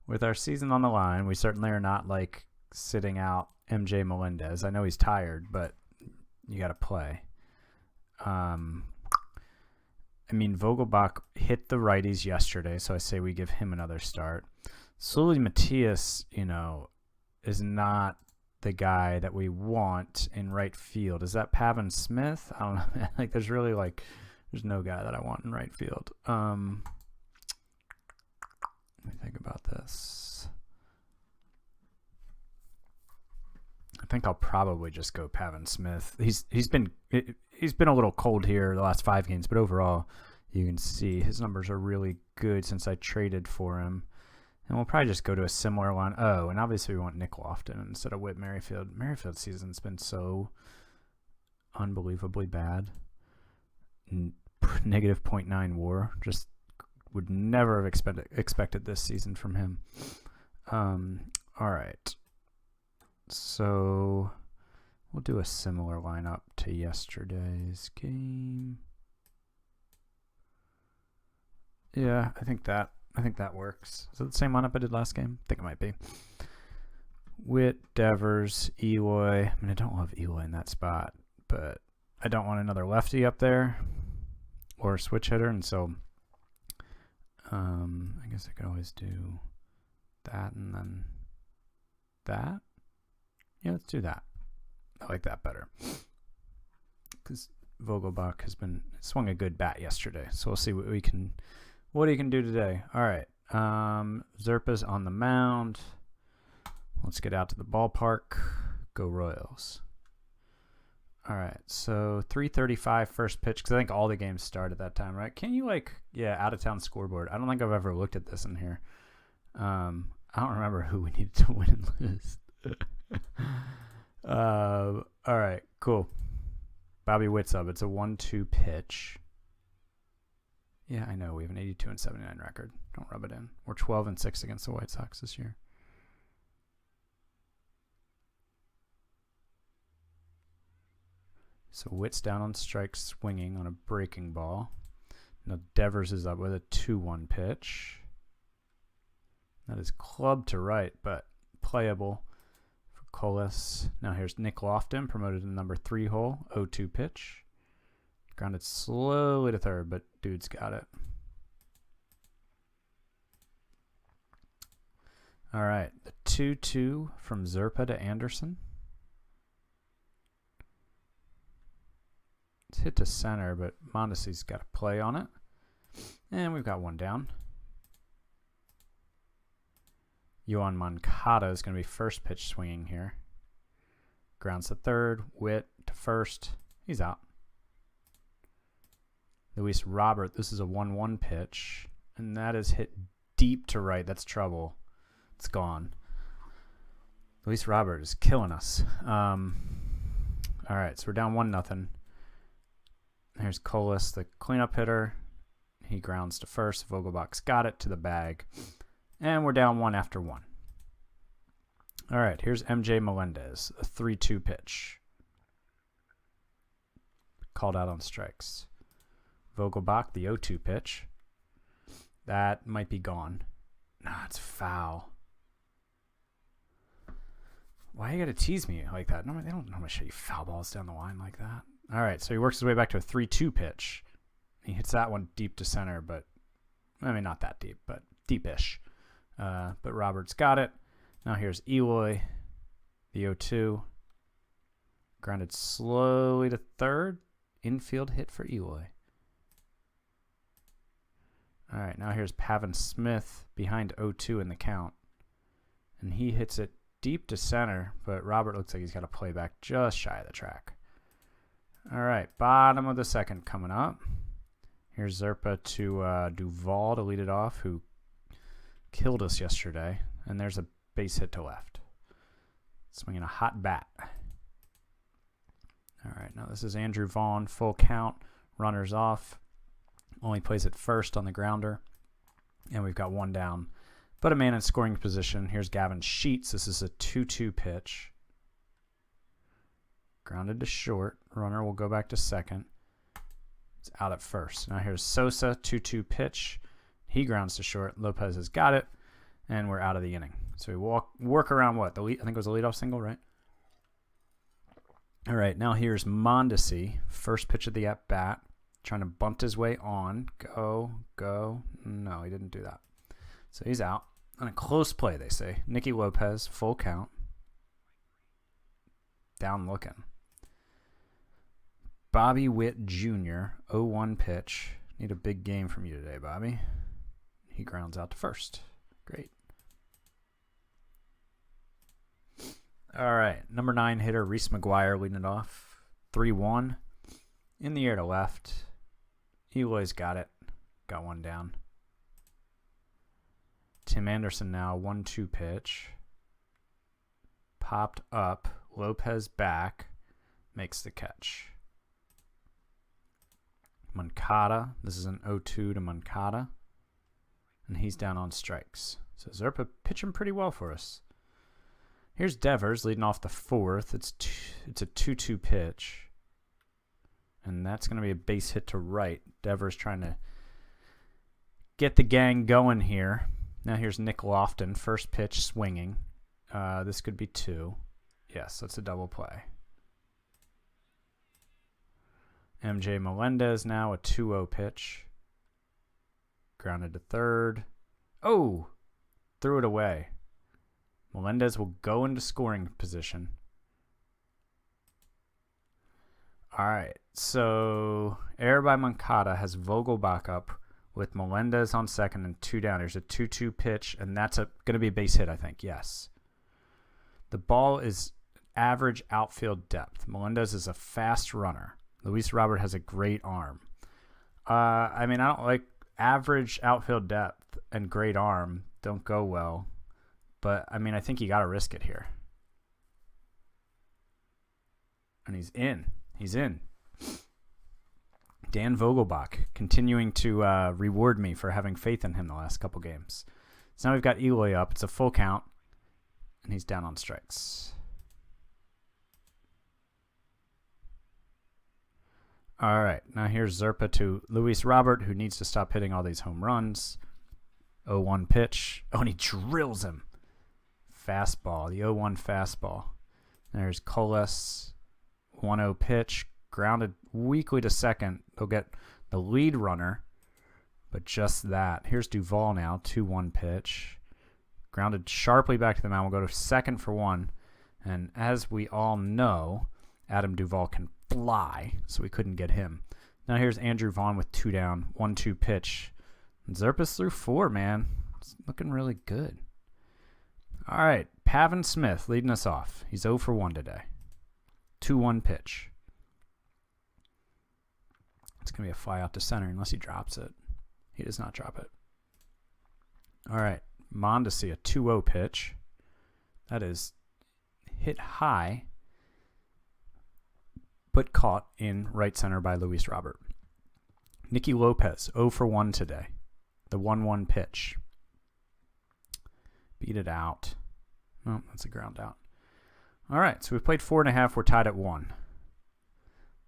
with our season on the line, we certainly are not sitting out MJ Melendez. I know he's tired, but you got to play. I mean, Vogelbach hit the righties yesterday, so I say we give him another start. Sully Matias, is not the guy that we want in right field. Is that Pavin Smith? I don't know. There's really there's no guy that I want in right field. Let me think about this. I think I'll probably just go Pavin Smith. He's been a little cold here the last 5 games, but overall you can see his numbers are really good since I traded for him. And we'll probably just go to a similar line. Oh, and obviously we want Nick Lofton instead of Whit Merrifield. Merrifield's season's been so unbelievably bad. Negative .9 WAR. Just would never have expected this season from him. All right. So we'll do a similar lineup to yesterday's game. Yeah, I think that works. Is it the same lineup I did last game? I think it might be. Witt, Devers, Eloy. I mean, I don't love Eloy in that spot, but I don't want another lefty up there or a switch hitter, and so I guess I could always do that and then that. Yeah, let's do that. I like that better because Vogelbach has swung a good bat yesterday, so we'll see what he can do today. All right, Zerpa's on the mound. Let's get out to the ballpark. Go Royals. All right, so 3:35 first pitch because I think all the games start at that time, right? Can you out of town scoreboard? I don't think I've ever looked at this in here. I don't remember who we needed to win and lose. All right, cool. Bobby Witt's up. It's a 1-2 pitch. Yeah, I know. We have an 82-79 record. Don't rub it in. We're 12-6 against the White Sox this year. So Witt's down on strikes, swinging on a breaking ball. Now Devers is up with a 2-1 pitch. That is clubbed to right, but playable for Colas. Now here's Nick Lofton, promoted to the number 3 hole, 0-2 pitch. Grounded slowly to third, but dude's got it. All right, the 2-2 from Zerpa to Anderson. It's hit to center, but Mondesi's got a play on it. And we've got one down. Yoan Moncada is going to be first pitch swinging here. Grounds to third. Witt to first. He's out. Luis Robert, this is a 1-1 pitch. And that is hit deep to right. That's trouble. It's gone. Luis Robert is killing us. All right, so we're down 1-0. Here's Colas, the cleanup hitter. He grounds to first. Vogelbach's got it to the bag. And we're down 1 after 1. All right, here's MJ Melendez, a 3-2 pitch. Called out on strikes. Vogelbach, the 0-2 pitch. That might be gone. Nah, it's foul. Why you got to tease me like that? No, they don't normally show you foul balls down the line like that. All right, so he works his way back to a 3-2 pitch. He hits that one deep to center, but, I mean, not that deep, but deep-ish. But Roberts got it. Now here's Eloy, the 0-2. Grounded slowly to third. Infield hit for Eloy. All right, now here's Pavin Smith behind 0-2 in the count. And he hits it deep to center, but Robert looks like he's got a play back just shy of the track. All right, bottom of the second coming up. Here's Zerpa to Duvall to lead it off, who killed us yesterday. And there's a base hit to left. Swinging a hot bat. All right, now this is Andrew Vaughn, full count, runners off. Only plays at first on the grounder. And we've got one down. But a man in scoring position. Here's Gavin Sheets. This is a 2-2 pitch. Grounded to short. Runner will go back to second. It's out at first. Now here's Sosa, 2-2 pitch. He grounds to short. Lopez has got it. And we're out of the inning. So we work around what? I think it was a leadoff single, right? All right, now here's Mondesi. First pitch of the at-bat. Trying to bunt his way on. Go. No, he didn't do that. So he's out. On a close play, they say. Nicky Lopez, full count. Down looking. Bobby Witt Jr., 0-1 pitch. Need a big game from you today, Bobby. He grounds out to first. Great. All right, number 9 hitter, Reese McGuire leading it off. 3-1. In the air to left. Eloy's got it. Got one down. Tim Anderson now, 1-2 pitch. Popped up. Lopez back. Makes the catch. Moncada. This is an 0-2 to Moncada. And he's down on strikes. So Zerpa pitching pretty well for us. Here's Devers leading off the 4th. It's a 2-2 pitch. And that's going to be a base hit to right. Devers trying to get the gang going here. Now here's Nick Lofton. First pitch swinging. This could be 2. Yes, that's a double play. MJ Melendez now a 2-0 pitch. Grounded to third. Oh! Threw it away. Melendez will go into scoring position. All right, so error by Moncada has Vogelbach up with Melendez on second and 2 down. There's a 2-2 pitch, and that's going to be a base hit, I think. Yes. The ball is average outfield depth. Melendez is a fast runner. Luis Robert has a great arm. I mean, I don't like average outfield depth and great arm don't go well. But, I mean, I think you got to risk it here. And he's in. He's in. Dan Vogelbach continuing to reward me for having faith in him the last couple games. So now we've got Eloy up. It's a full count. And he's down on strikes. All right, now here's Zerpa to Luis Robert, who needs to stop hitting all these home runs. 0-1 pitch. Oh, and he drills him. Fastball, the 0-1 fastball. There's Colas, 1-0 pitch, grounded weakly to second. They'll get the lead runner, but just that. Here's Duvall now, 2-1 pitch. Grounded sharply back to the mound. We'll go to second for one. And as we all know, Adam Duvall can fly, so we couldn't get him. Now here's Andrew Vaughn with 2 down, 1-2 pitch. And Zerpa's through 4, man. It's looking really good. All right, Pavin Smith leading us off. He's 0 for 1 today. 2-1 pitch. It's going to be a fly out to center unless he drops it. He does not drop it. All right, Mondesi, a 2-0 pitch. That is hit high, but caught in right center by Luis Robert. Nicky Lopez, 0 for 1 today. The 1-1 pitch. Beat it out. Oh, that's a ground out. All right, so we played 4.5. We're tied at 1.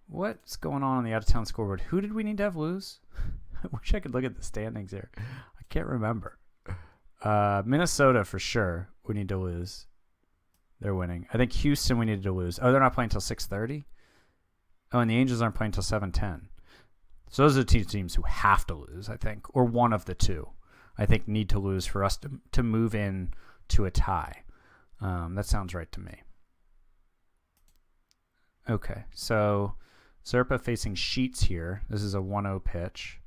What's going on the out-of-town scoreboard? Who did we need to have lose? I wish I could look at the standings here. I can't remember. Minnesota, for sure, we need to lose. They're winning. I think Houston we needed to lose. Oh, they're not playing until 6:30? Oh, and the Angels aren't playing until 7:10. So those are the two teams who have to lose, I think, or one of the two. I think need to lose for us to move in to a tie. That sounds right to me. Okay, so Zerpa facing Sheets here. This is a 1-0 pitch.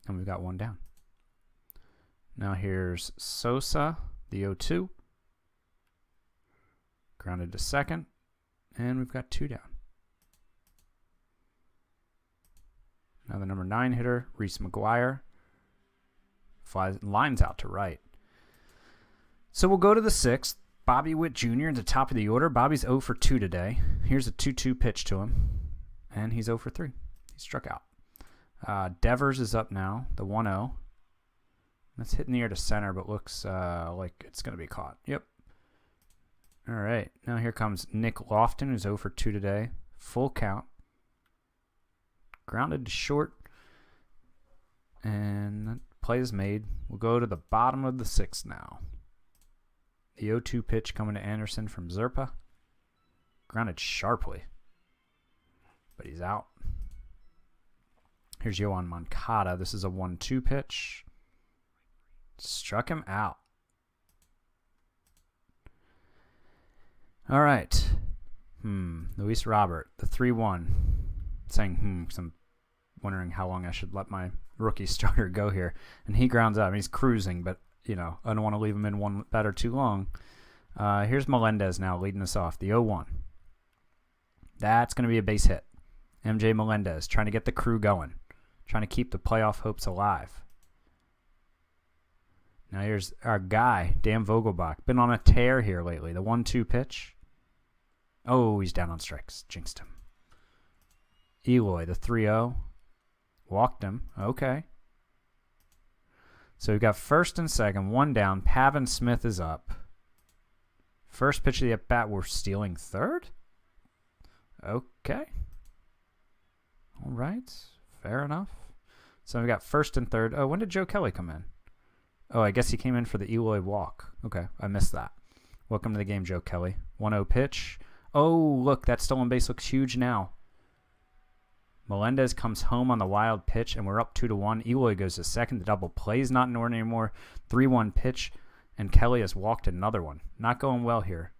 And we've got 1 down. Now here's Sosa, the 0-2. Grounded to second. And we've got 2 down. Now the number 9 hitter, Reese McGuire. Lines out to right. So we'll go to the 6th. Bobby Witt Jr. at the top of the order. Bobby's 0 for 2 today. Here's a 2-2 pitch to him. And he's 0 for 3. He struck out. Devers is up now, the 1-0. That's hitting the air to center, but looks like it's going to be caught. Yep. All right. Now here comes Nick Lofton, who's 0 for 2 today. Full count. Grounded to short. And that play is made. We'll go to the bottom of the 6th now. The 0-2 pitch coming to Anderson from Zerpa. Grounded sharply. But he's out. Here's Yohan Moncada. This is a 1-2 pitch. Struck him out. All right. Luis Robert, the 3-1. Saying because I'm wondering how long I should let my rookie starter go here. And he grounds out. I mean, he's cruising, but, I don't want to leave him in one batter too long. Here's Melendez now leading us off, the 0-1. That's going to be a base hit. MJ Melendez trying to get the crew going. Trying to keep the playoff hopes alive. Now here's our guy, Dan Vogelbach. Been on a tear here lately. The 1-2 pitch. Oh, he's down on strikes. Jinxed him. Eloy, the 3-0. Walked him. Okay. So we've got first and second. 1 down. Pavin Smith is up. First pitch of the at-bat. We're stealing third? Okay. All right. Fair enough. So we got first and third. Oh, when did Joe Kelly come in? Oh, I guess he came in for the Eloy walk. Okay, I missed that. Welcome to the game, Joe Kelly. 1-0 pitch. Oh, look, that stolen base looks huge now. Melendez comes home on the wild pitch, and we're up 2-1. Eloy goes to second. The double play's not in order anymore. 3-1 pitch, and Kelly has walked another one. Not going well here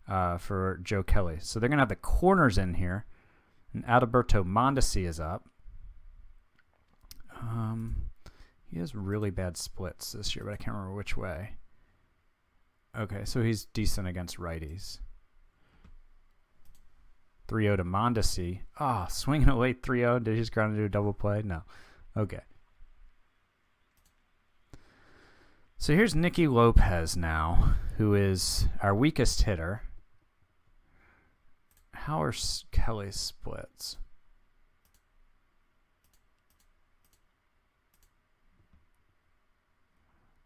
for Joe Kelly. So they're going to have the corners in here. And Adalberto Mondesi is up. He has really bad splits this year, but I can't remember which way. Okay, so he's decent against righties. 3-0 to Mondesi. Swinging a late 3-0. Did he just ground into a double play? No. Okay. So here's Nicky Lopez now, who is our weakest hitter. How are Kelly's splits?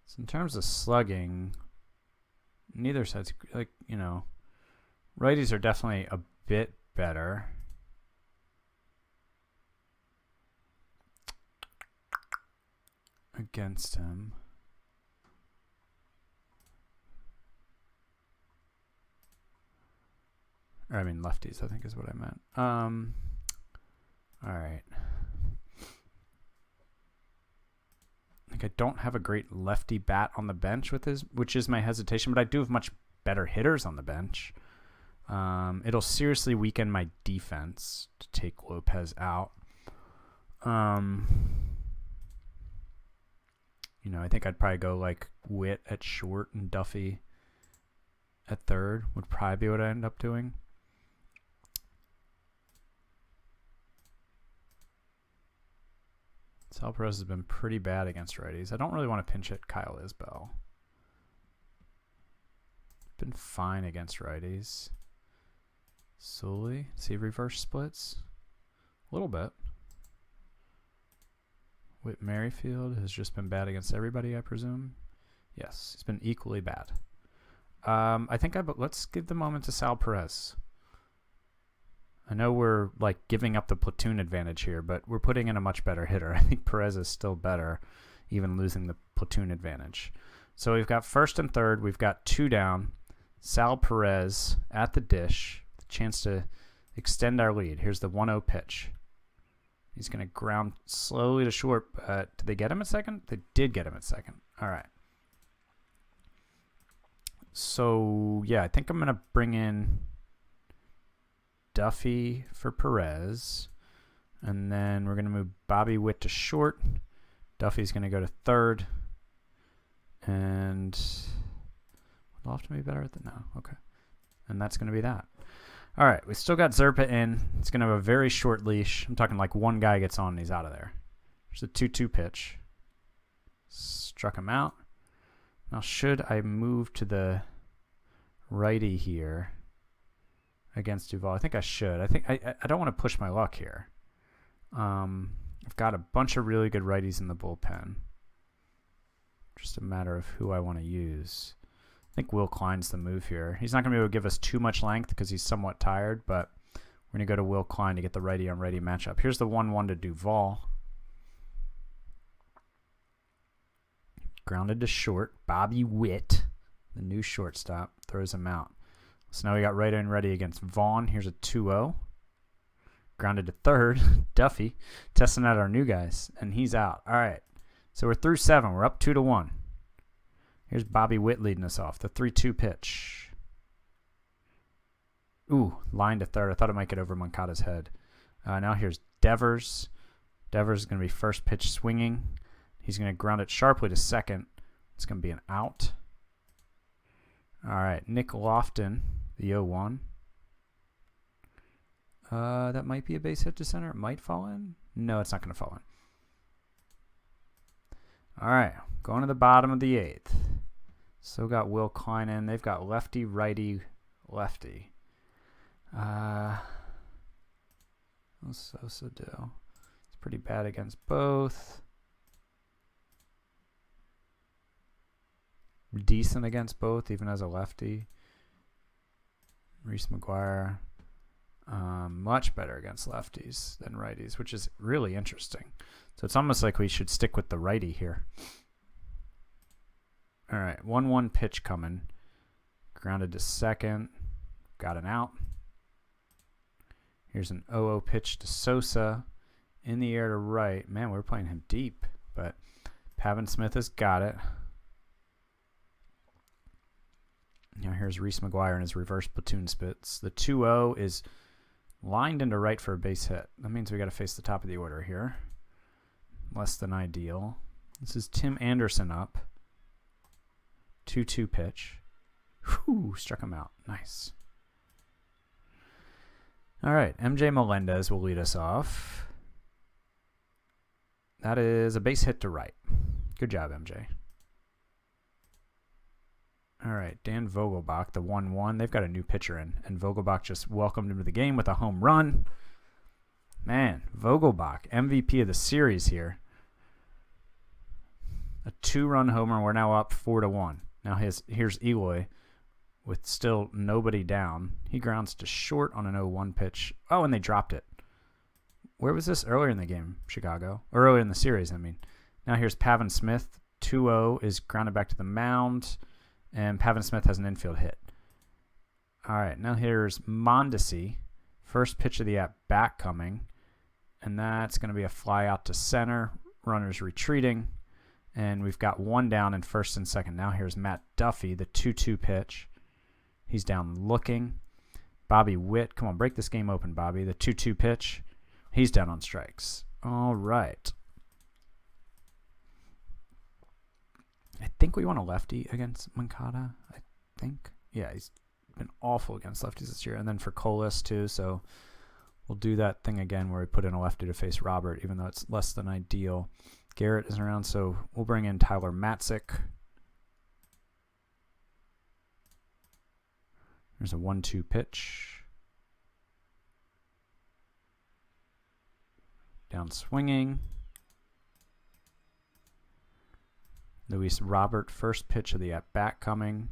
So in terms of slugging, neither side's righties are definitely a bit better. against him. Or I mean lefties, I think is what I meant. All right. I don't have a great lefty bat on the bench with his, which is my hesitation, but I do have much better hitters on the bench. It'll seriously weaken my defense to take Lopez out. You know, I think I'd probably go like Witt at short and Duffy at third would probably be what I end up doing. Sal Perez has been pretty bad against righties. I don't really want to pinch hit Kyle Isbell. Been fine against righties. Sully, see reverse splits? A little bit. Whit Merrifield has just been bad against everybody, I presume. Yes, he's been equally bad. Let's give the moment to Sal Perez. I know we're like giving up the platoon advantage here, but we're putting in a much better hitter. I think Perez is still better, even losing the platoon advantage. So we've got first and third. We've got 2 down. Sal Perez at the dish. The chance to extend our lead. Here's the 1-0 pitch. He's going to ground slowly to short. Did they get him at second? They did get him at second. All right. So, yeah, I think I'm going to bring in Duffy for Perez. And then we're going to move Bobby Witt to short. Duffy's going to go to third. And Lofton be better at that now. Okay. And that's going to be that. All right. We still got Zerpa in. It's going to have a very short leash. I'm talking like one guy gets on and he's out of there. There's a 2-2 pitch. Struck him out. Now, should I move to the righty here against Duvall? I think I should. I don't want to push my luck here. I've got a bunch of really good righties in the bullpen. Just a matter of who I want to use. I think Will Klein's the move here. He's not going to be able to give us too much length because he's somewhat tired, but we're going to go to Will Klein to get the righty on righty matchup. Here's the 1-1 to Duvall. Grounded to short. Bobby Witt, the new shortstop, throws him out. So now we got right and ready against Vaughn. Here's a 2-0. Grounded to third. Duffy testing out our new guys, and he's out. All right. So we're through 7. We're up 2-1. Here's Bobby Witt leading us off. The 3-2 pitch. Ooh, line to third. I thought it might get over Moncada's head. Now here's Devers. Devers is going to be first pitch swinging. He's going to ground it sharply to second. It's going to be an out. All right, Nick Lofton, the 0-1. That might be a base hit to center. It might fall in. No, it's not going to fall in. All right, going to the bottom of the 8th. Still got Will Klein in. They've got lefty, righty, lefty. What's Sosa do? It's pretty bad against both. Decent against both, even as a lefty. Reese McGuire, much better against lefties than righties, which is really interesting. So it's almost like we should stick with the righty here. All right, 1-1 pitch coming. Grounded to second. Got an out. Here's an 0-0 pitch to Sosa. In the air to right. Man, we're playing him deep, but Pavin Smith has got it. Now here's Reese McGuire in his reverse platoon spits. The 2-0 is lined into right for a base hit. That means we got to face the top of the order here. Less than ideal. This is Tim Anderson up. 2-2 pitch. Whew, struck him out. Nice. All right, MJ Melendez will lead us off. That is a base hit to right. Good job, MJ. All right, Dan Vogelbach, the 1-1. They've got a new pitcher in, and Vogelbach just welcomed him to the game with a home run. Man, Vogelbach, MVP of the series here. A 2-run homer. We're now up 4-1. Now here's Eloy with still nobody down. He grounds to short on an 0-1 pitch. Oh, and they dropped it. Where was this? Earlier in the game, Chicago. Or earlier in the series, I mean. Now here's Pavin Smith. 2-0 is grounded back to the mound, and Pavin Smith has an infield hit. All right, now here's Mondesi. First pitch of the at-bat coming, and that's going to be a fly out to center. Runners retreating, and we've got one down in first and second. Now here's Matt Duffy, the 2-2 pitch. He's down looking. Bobby Witt, come on, break this game open, Bobby. The 2-2 pitch. He's down on strikes. All right. I think we want a lefty against Moncada, I think. Yeah, he's been awful against lefties this year. And then for Colas, too, so we'll do that thing again where we put in a lefty to face Robert, even though it's less than ideal. Garrett isn't around, so we'll bring in Tyler Matzik. There's a 1-2 pitch. Down swinging. Luis Robert, first pitch of the at-bat coming.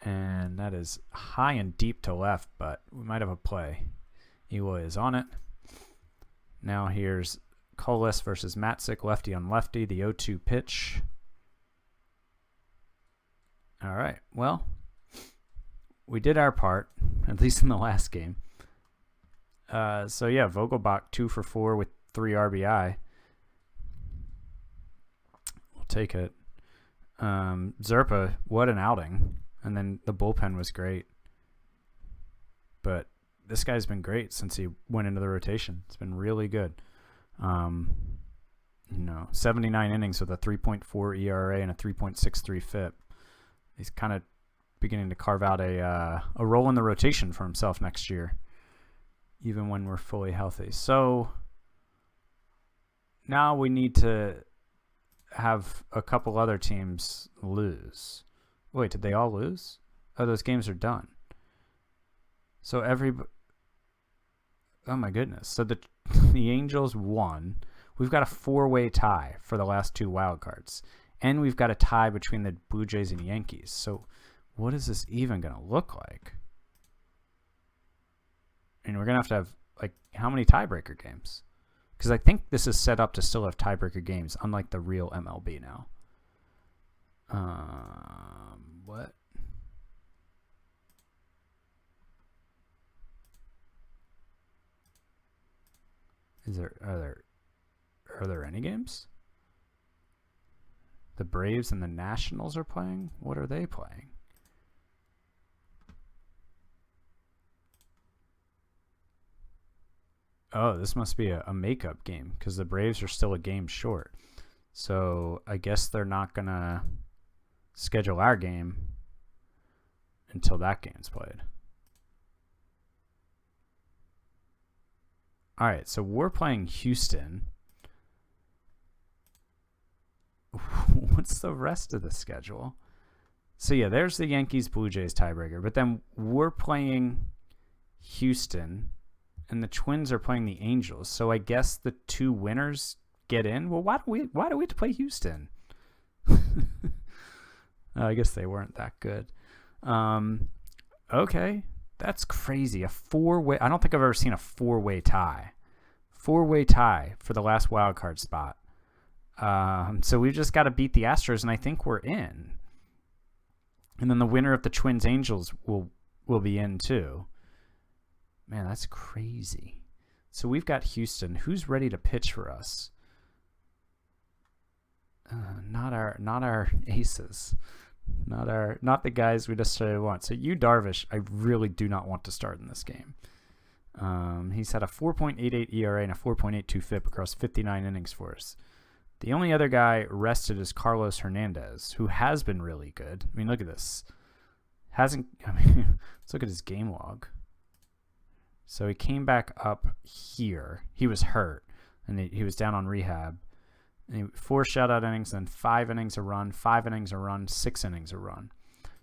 And that is high and deep to left, but we might have a play. Eloy is on it. Now here's Colas versus Matzik, lefty on lefty, the 0-2 pitch. All right, well, we did our part, at least in the last game. So yeah, Vogelbach 2 for 4 with 3 RBI. We'll take it. Zerpa, what an outing. And then the bullpen was great. But this guy's been great since he went into the rotation. It's been really good. 79 innings with a 3.4 ERA and a 3.63 FIP. He's kind of beginning to carve out a role in the rotation for himself next year, even when we're fully healthy. So now we need to have a couple other teams lose. Wait, did they all lose? Oh, those games are done. So oh my goodness. So the Angels won. We've got a 4-way tie for the last 2 wild cards. And we've got a tie between the Blue Jays and Yankees. So what is this even going to look like? And we're going to have like, how many tiebreaker games? Because I think this is set up to still have tiebreaker games, unlike the real MLB now. What? Are there any games? The Braves and the Nationals are playing? What are they playing? Oh, this must be a makeup game because the Braves are still a game short. So I guess they're not going to schedule our game until that game's played. All right, so we're playing Houston. What's the rest of the schedule? So yeah, there's the Yankees Blue Jays tiebreaker, but then we're playing Houston and the Twins are playing the Angels. So I guess the 2 winners get in. Well, why do we have to play Houston? I guess they weren't that good. Okay, that's crazy. A 4-way. I don't think I've ever seen a 4-way tie. 4-way tie for the last wild card spot. So we've just got to beat the Astros, and I think we're in. And then the winner of the Twins Angels will be in too. Man, that's crazy. So we've got Houston. Who's ready to pitch for us? Not our aces. Not the guys we necessarily want. So Darvish, I really do not want to start in this game. He's had a 4.88 ERA and a 4.82 FIP across 59 innings for us. The only other guy rested is Carlos Hernandez, who has been really good. I mean, look at this. Let's look at his game log. So he came back up here. He was hurt, and he was down on rehab. And 4 shutout innings, then 5 innings a run, 5 innings a run, 6 innings a run.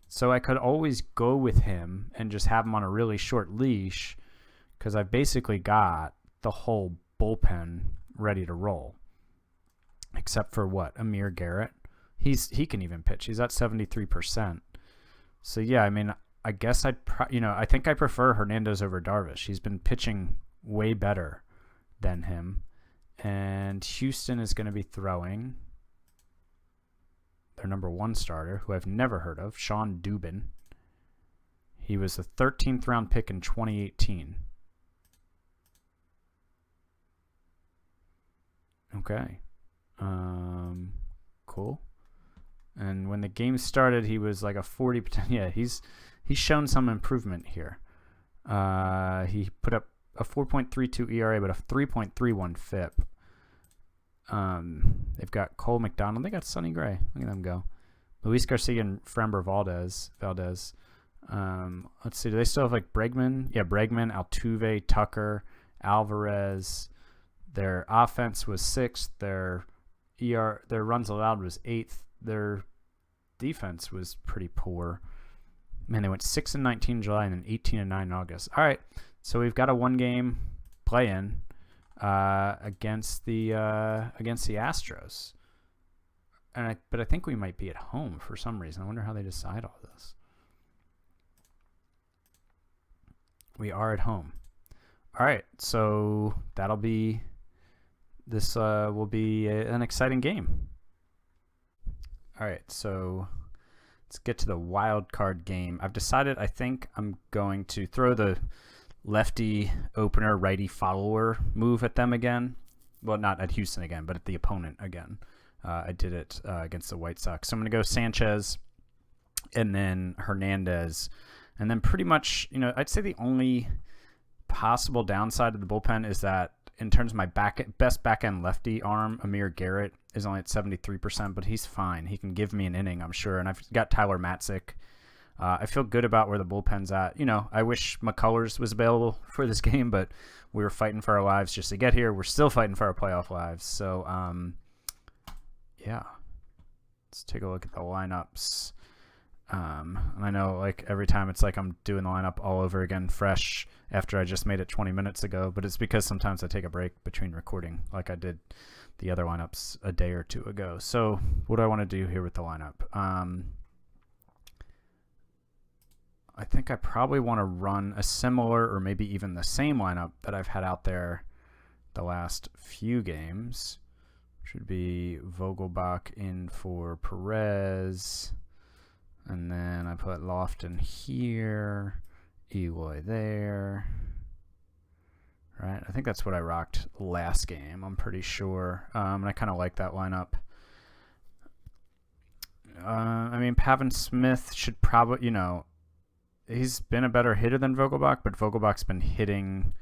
So I could always go with him and just have him on a really short leash because I've basically got the whole bullpen ready to roll. Except for what? Amir Garrett. He can even pitch. He's at 73%. So yeah, I mean, I guess I think I prefer Hernandez over Darvish. He's been pitching way better than him. And Houston is going to be throwing. their number 1 starter, who I've never heard of, Sean Dubin. He was the 13th round pick in 2018. Okay. Cool. And when the game started, he was like a 40%. Yeah, he's shown some improvement here. He put up a 4.32 ERA, but a 3.31 FIP. They've got Cole McDonald. They got Sonny Gray. Look at them go. Luis Garcia and Framber Valdez. Let's see. Do they still have like Bregman? Yeah, Bregman, Altuve, Tucker, Alvarez. Their offense was 6th. Their runs allowed was 8th. Their defense was pretty poor. Man, they went 6-19 in July and then 18-9 in August. All right, so we've got a 1-game play-in against the Astros, but I think we might be at home for some reason. I wonder how they decide all this. We are at home. All right, so that'll be. This will be an exciting game. All right, so let's get to the wild card game. I've decided I think I'm going to throw the lefty opener, righty follower move at them again. Well, not at Houston again, but at the opponent again. I did it against the White Sox. So I'm going to go Sanchez and then Hernandez. And then pretty much, I'd say the only possible downside of the bullpen is that in terms of my best back-end lefty arm, Amir Garrett is only at 73%, but he's fine. He can give me an inning, I'm sure. And I've got Tyler Matzik. I feel good about where the bullpen's at. I wish McCullers was available for this game, but we were fighting for our lives just to get here. We're still fighting for our playoff lives. So, yeah. Let's take a look at the lineups. And I know, like, every time it's like I'm doing the lineup all over again, fresh, after I just made it 20 minutes ago. But it's because sometimes I take a break between recording, like I did the other lineups a day or two ago. So what do I want to do here with the lineup? I think I probably want to run a similar or maybe even the same lineup that I've had out there the last few games. Should be Vogelbach in for Perez. And then I put Lofton here, Eloy there. Right, I think that's what I rocked last game, I'm pretty sure. And I kind of like that lineup. Pavin Smith should probably, he's been a better hitter than Vogelbach, but Vogelbach's been hitting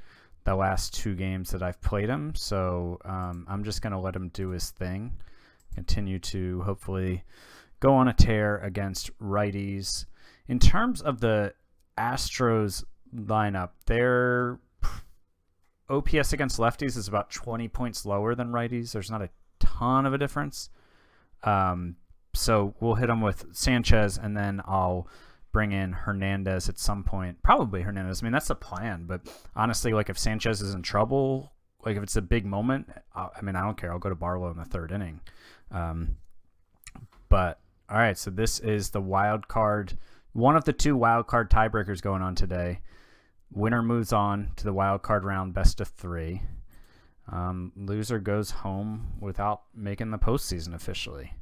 the last 2 games that I've played him. So I'm just going to let him do his thing. Continue to hopefully go on a tear against righties. In terms of the Astros lineup, their OPS against lefties is about 20 points lower than righties. There's not a ton of a difference. So we'll hit them with Sanchez, and then I'll bring in Hernandez at some point. Probably Hernandez. That's the plan. But honestly, like if Sanchez is in trouble, like if it's a big moment, I don't care. I'll go to Barlow in the 3rd inning. But all right, so this is the wild card. One of the 2 wild card tiebreakers going on today. Winner moves on to the wild card round, best of 3. Loser goes home without making the postseason officially.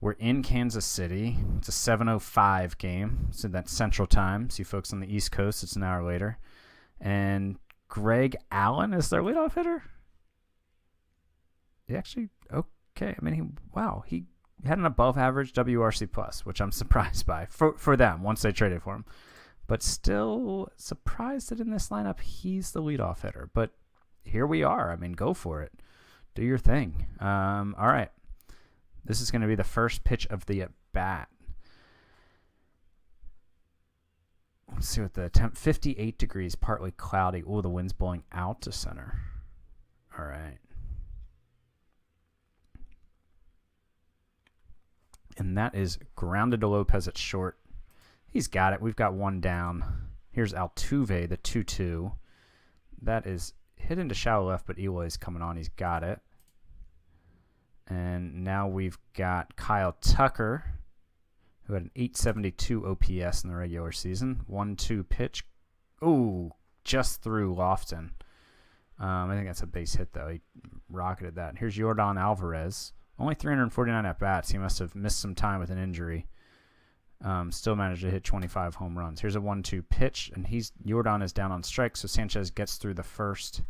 We're in Kansas City. It's a 7:05 game, so that's Central Time. So you folks on the East Coast, it's an hour later. And Greg Allen is their leadoff hitter. He actually, okay. He had an above-average WRC plus, which I'm surprised by for them once they traded for him. But still surprised that in this lineup he's the leadoff hitter. But here we are. Go for it. Do your thing. All right. This is going to be the first pitch of the at-bat. Let's see what the temp. 58 degrees, partly cloudy. Oh, the wind's blowing out to center. All right. And that is grounded to Lopez at short. He's got it. We've got 1 down. Here's Altuve, the 2-2. That is hit into shallow left, but Eloy's coming on. He's got it. And now we've got Kyle Tucker, who had an 872 OPS in the regular season. 1-2 pitch. Ooh, just through Lofton. I think that's a base hit, though. He rocketed that. Here's Yordan Alvarez. Only 349 at-bats. He must have missed some time with an injury. Still managed to hit 25 home runs. Here's a 1-2 pitch, and Yordan is down on strikes, so Sanchez gets through the first.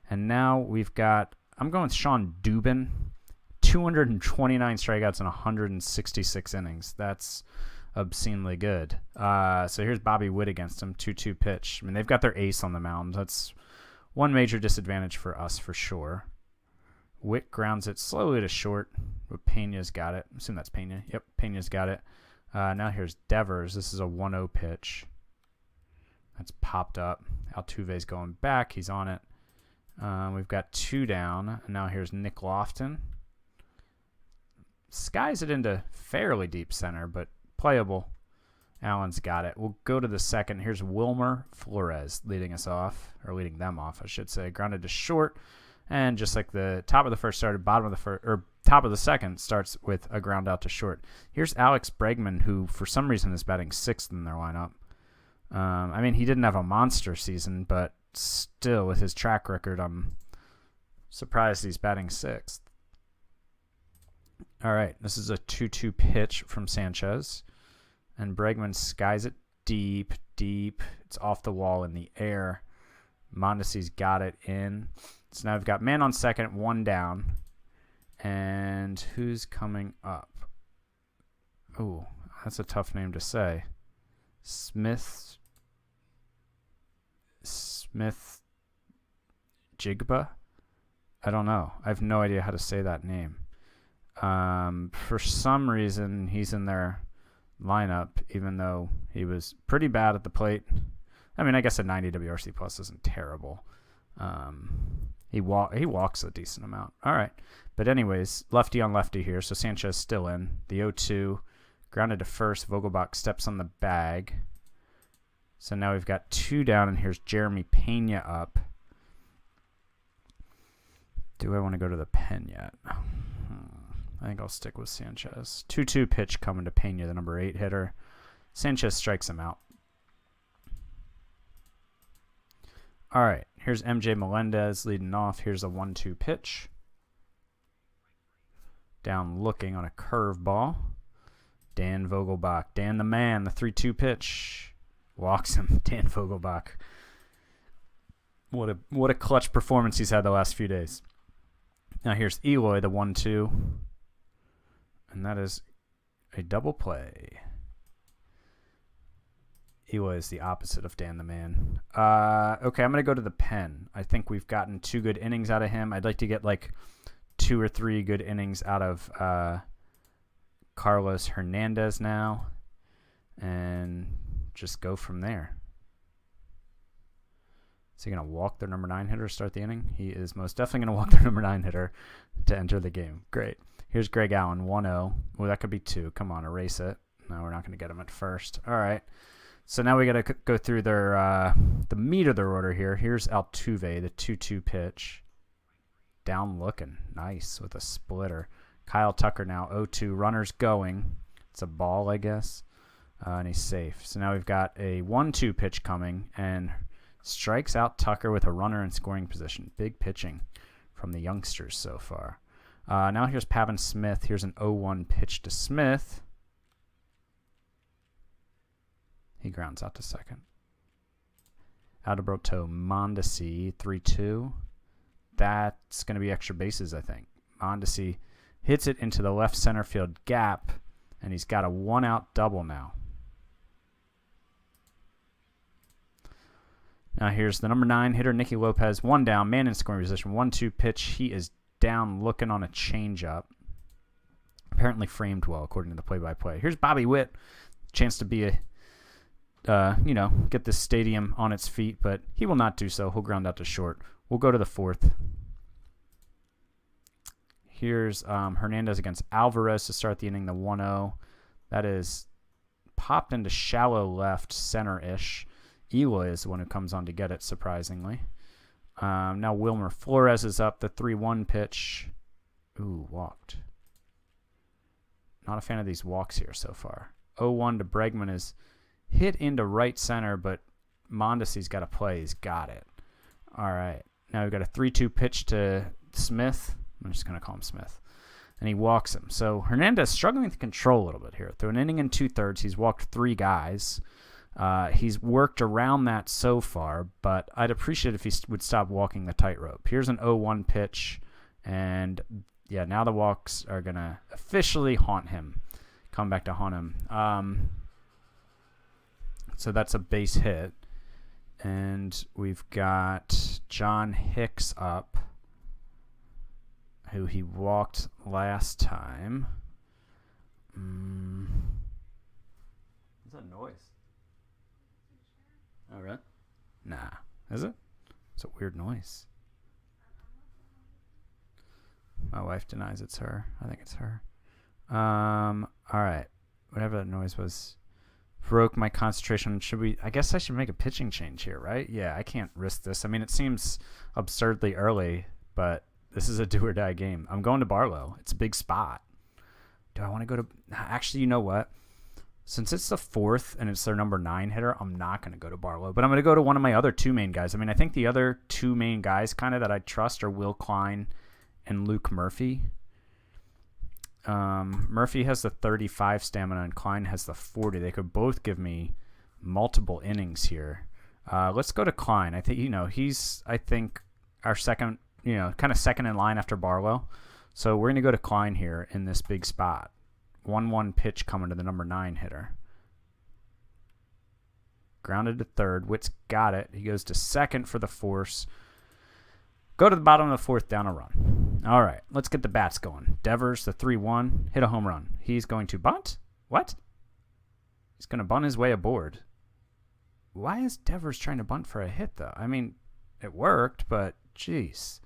And now we've got, I'm going with Sean Dubin, 229 strikeouts in 166 innings. That's obscenely good. So here's Bobby Witt against him, 2-2 pitch. I mean, they've got their ace on the mound. That's one major disadvantage for us for sure. Witt grounds it slowly to short, but Pena's got it. I assume that's Pena. Yep, Pena's got it. Now here's Devers. This is a 1-0 pitch. That's popped up. Altuve's going back. He's on it. We've got 2 down. And now here's Nick Lofton. Skies it into fairly deep center, but playable. Allen's got it. We'll go to the second. Here's Wilmer Flores leading them off, I should say. Grounded to short. And just like the top of the first started, top of the second starts with a ground out to short. Here's Alex Bregman, who for some reason is batting 6th in their lineup. I mean, he didn't have a monster season, but still, with his track record, I'm surprised he's batting 6th. All right, this is a 2-2 pitch from Sanchez. And Bregman skies it deep. It's off the wall in the air. Mondesi's got it in. So now we've got man on second, 1 down. And who's coming up? Ooh, that's a tough name to say. Smith Jigba? I don't know. I have no idea how to say that name. For some reason, he's in their lineup, even though he was pretty bad at the plate. I mean, I guess a 90 WRC plus isn't terrible. He walks a decent amount. All right. But anyways, lefty on lefty here. So Sanchez still in. The 0-2. Grounded to first. Vogelbach steps on the bag. So now we've got 2 down, and here's Jeremy Pena up. Do I want to go to the pen yet? I think I'll stick with Sanchez. 2-2 pitch coming to Pena, the number 8 hitter. Sanchez strikes him out. All right, here's MJ Melendez leading off. Here's a 1-2 pitch. Down looking on a curveball. Dan Vogelbach. Dan the man, the 3-2 pitch. Walks him, Dan Vogelbach. What a clutch performance he's had the last few days. Now here's Eloy, the 1-2. And that is a double play. Eloy is the opposite of Dan the man. Okay, I'm going to go to the pen. I think we've gotten 2 good innings out of him. I'd like to get like 2 or 3 good innings out of Carlos Hernandez now. And just go from there. Is he going to walk their number 9 hitter to start the inning? He is most definitely going to walk their number 9 hitter to enter the game. Great. Here's Greg Allen, 1-0. Well, that could be 2. Come on, erase it. No, we're not going to get him at first. All right. So now we got to go through their the meat of their order here. Here's Altuve, the 2-2 pitch. Down looking. Nice with a splitter. Kyle Tucker now 0-2. Runners going. It's a ball, I guess. And he's safe. So now we've got a 1-2 pitch coming and strikes out Tucker with a runner in scoring position. Big pitching from the youngsters so far. Now here's Pavin Smith. Here's an 0-1 pitch to Smith. He grounds out to second. Adalberto Mondesi, 3-2. That's going to be extra bases, I think. Mondesi hits it into the left center field gap, and he's got a 1-out double now. Now here's the number 9 hitter, Nicky Lopez. 1 down, man in scoring position. 1-2 pitch. He is down looking on a changeup. Apparently framed well, according to the play-by-play. Here's Bobby Witt. Chance to be get this stadium on its feet, but he will not do so. He'll ground out to short. We'll go to the 4th. Here's Hernandez against Alvarez to start the inning, the 1-0. That is popped into shallow left, center-ish. Eloy is the one who comes on to get it, surprisingly. Now Wilmer Flores is up, the 3-1 pitch. Ooh, walked. Not a fan of these walks here so far. 0-1 to Bregman is hit into right center, but Mondesi's got to play. He's got it. All right. Now we've got a 3-2 pitch to Smith. I'm just going to call him Smith. and he walks him. So Hernandez struggling to control a little bit here. Through an inning and 2/3, he's walked 3 guys. He's worked around that so far, but I'd appreciate if he would stop walking the tightrope. Here's an 0-1 pitch, and yeah, now the walks are going to officially haunt him. Come back to haunt him. So that's a base hit. And we've got John Hicks up, who he walked last time. What's that noise? Oh, really? Nah. Is it? It's a weird noise. My wife denies it's her. I think it's her. All right. Whatever that noise was broke my concentration. I guess I should make a pitching change here, right? Yeah, I can't risk this. I mean, it seems absurdly early, but this is a do or die game. I'm going to Barlow. It's a big spot. Do I want to go to... Actually, you know what? Since it's the 4th and it's their number 9 hitter, I'm not going to go to Barlow. But I'm going to go to one of my other 2 main guys. I mean, I think the other 2 main guys kind of that I trust are Will Klein and Luke Murphy. Murphy has the 35 stamina and Klein has the 40. They could both give me multiple innings here. Let's go to Klein. I think, he's, our second, kind of second in line after Barlow. So we're going to go to Klein here in this big spot. 1-1 pitch coming to the number 9 hitter. Grounded to third. Witt's got it. He goes to second for the force. Go to the bottom of the 4th, down a run. All right, let's get the bats going. Devers, the 3-1, hit a home run. He's going to bunt? What? He's going to bunt his way aboard. Why is Devers trying to bunt for a hit, though? I mean, it worked, but jeez.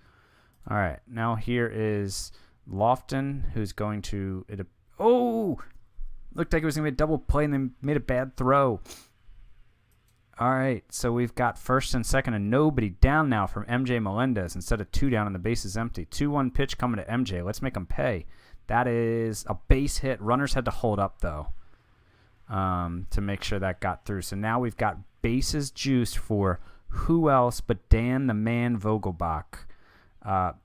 All right, now here is Lofton, who's going to... Looked like it was going to be a double play, and then made a bad throw. All right, so we've got first and second and nobody down now from MJ Melendez instead of 2 down and the base is empty. 2-1 pitch coming to MJ. Let's make him pay. That is a base hit. Runners had to hold up, though, to make sure that got through. So now we've got bases juiced for who else but Dan the Man Vogelbach.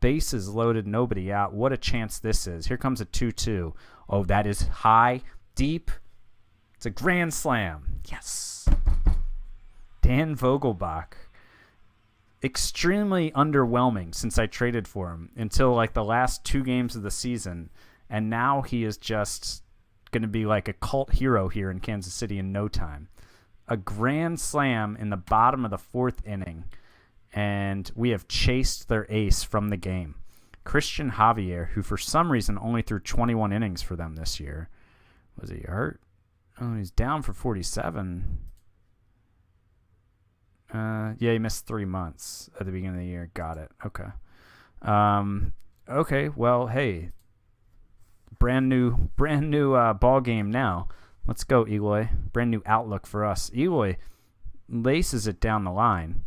Bases loaded, nobody out. What a chance this is. Here comes a 2-2. Oh, that is high, deep. It's a grand slam. Yes. Dan Vogelbach, extremely underwhelming since I traded for him until like the last 2 games of the season, and now he is just going to be like a cult hero here in Kansas City in no time. A grand slam in the bottom of the 4th inning, and we have chased their ace from the game. Christian Javier, who for some reason only threw 21 innings for them this year. Was he hurt? Oh, he's down for 47. Yeah, he missed 3 months at the beginning of the year. Got it. Okay. Okay. Well, hey, brand new ball game now. Let's go, Eloy. Brand new outlook for us. Eloy laces it down the line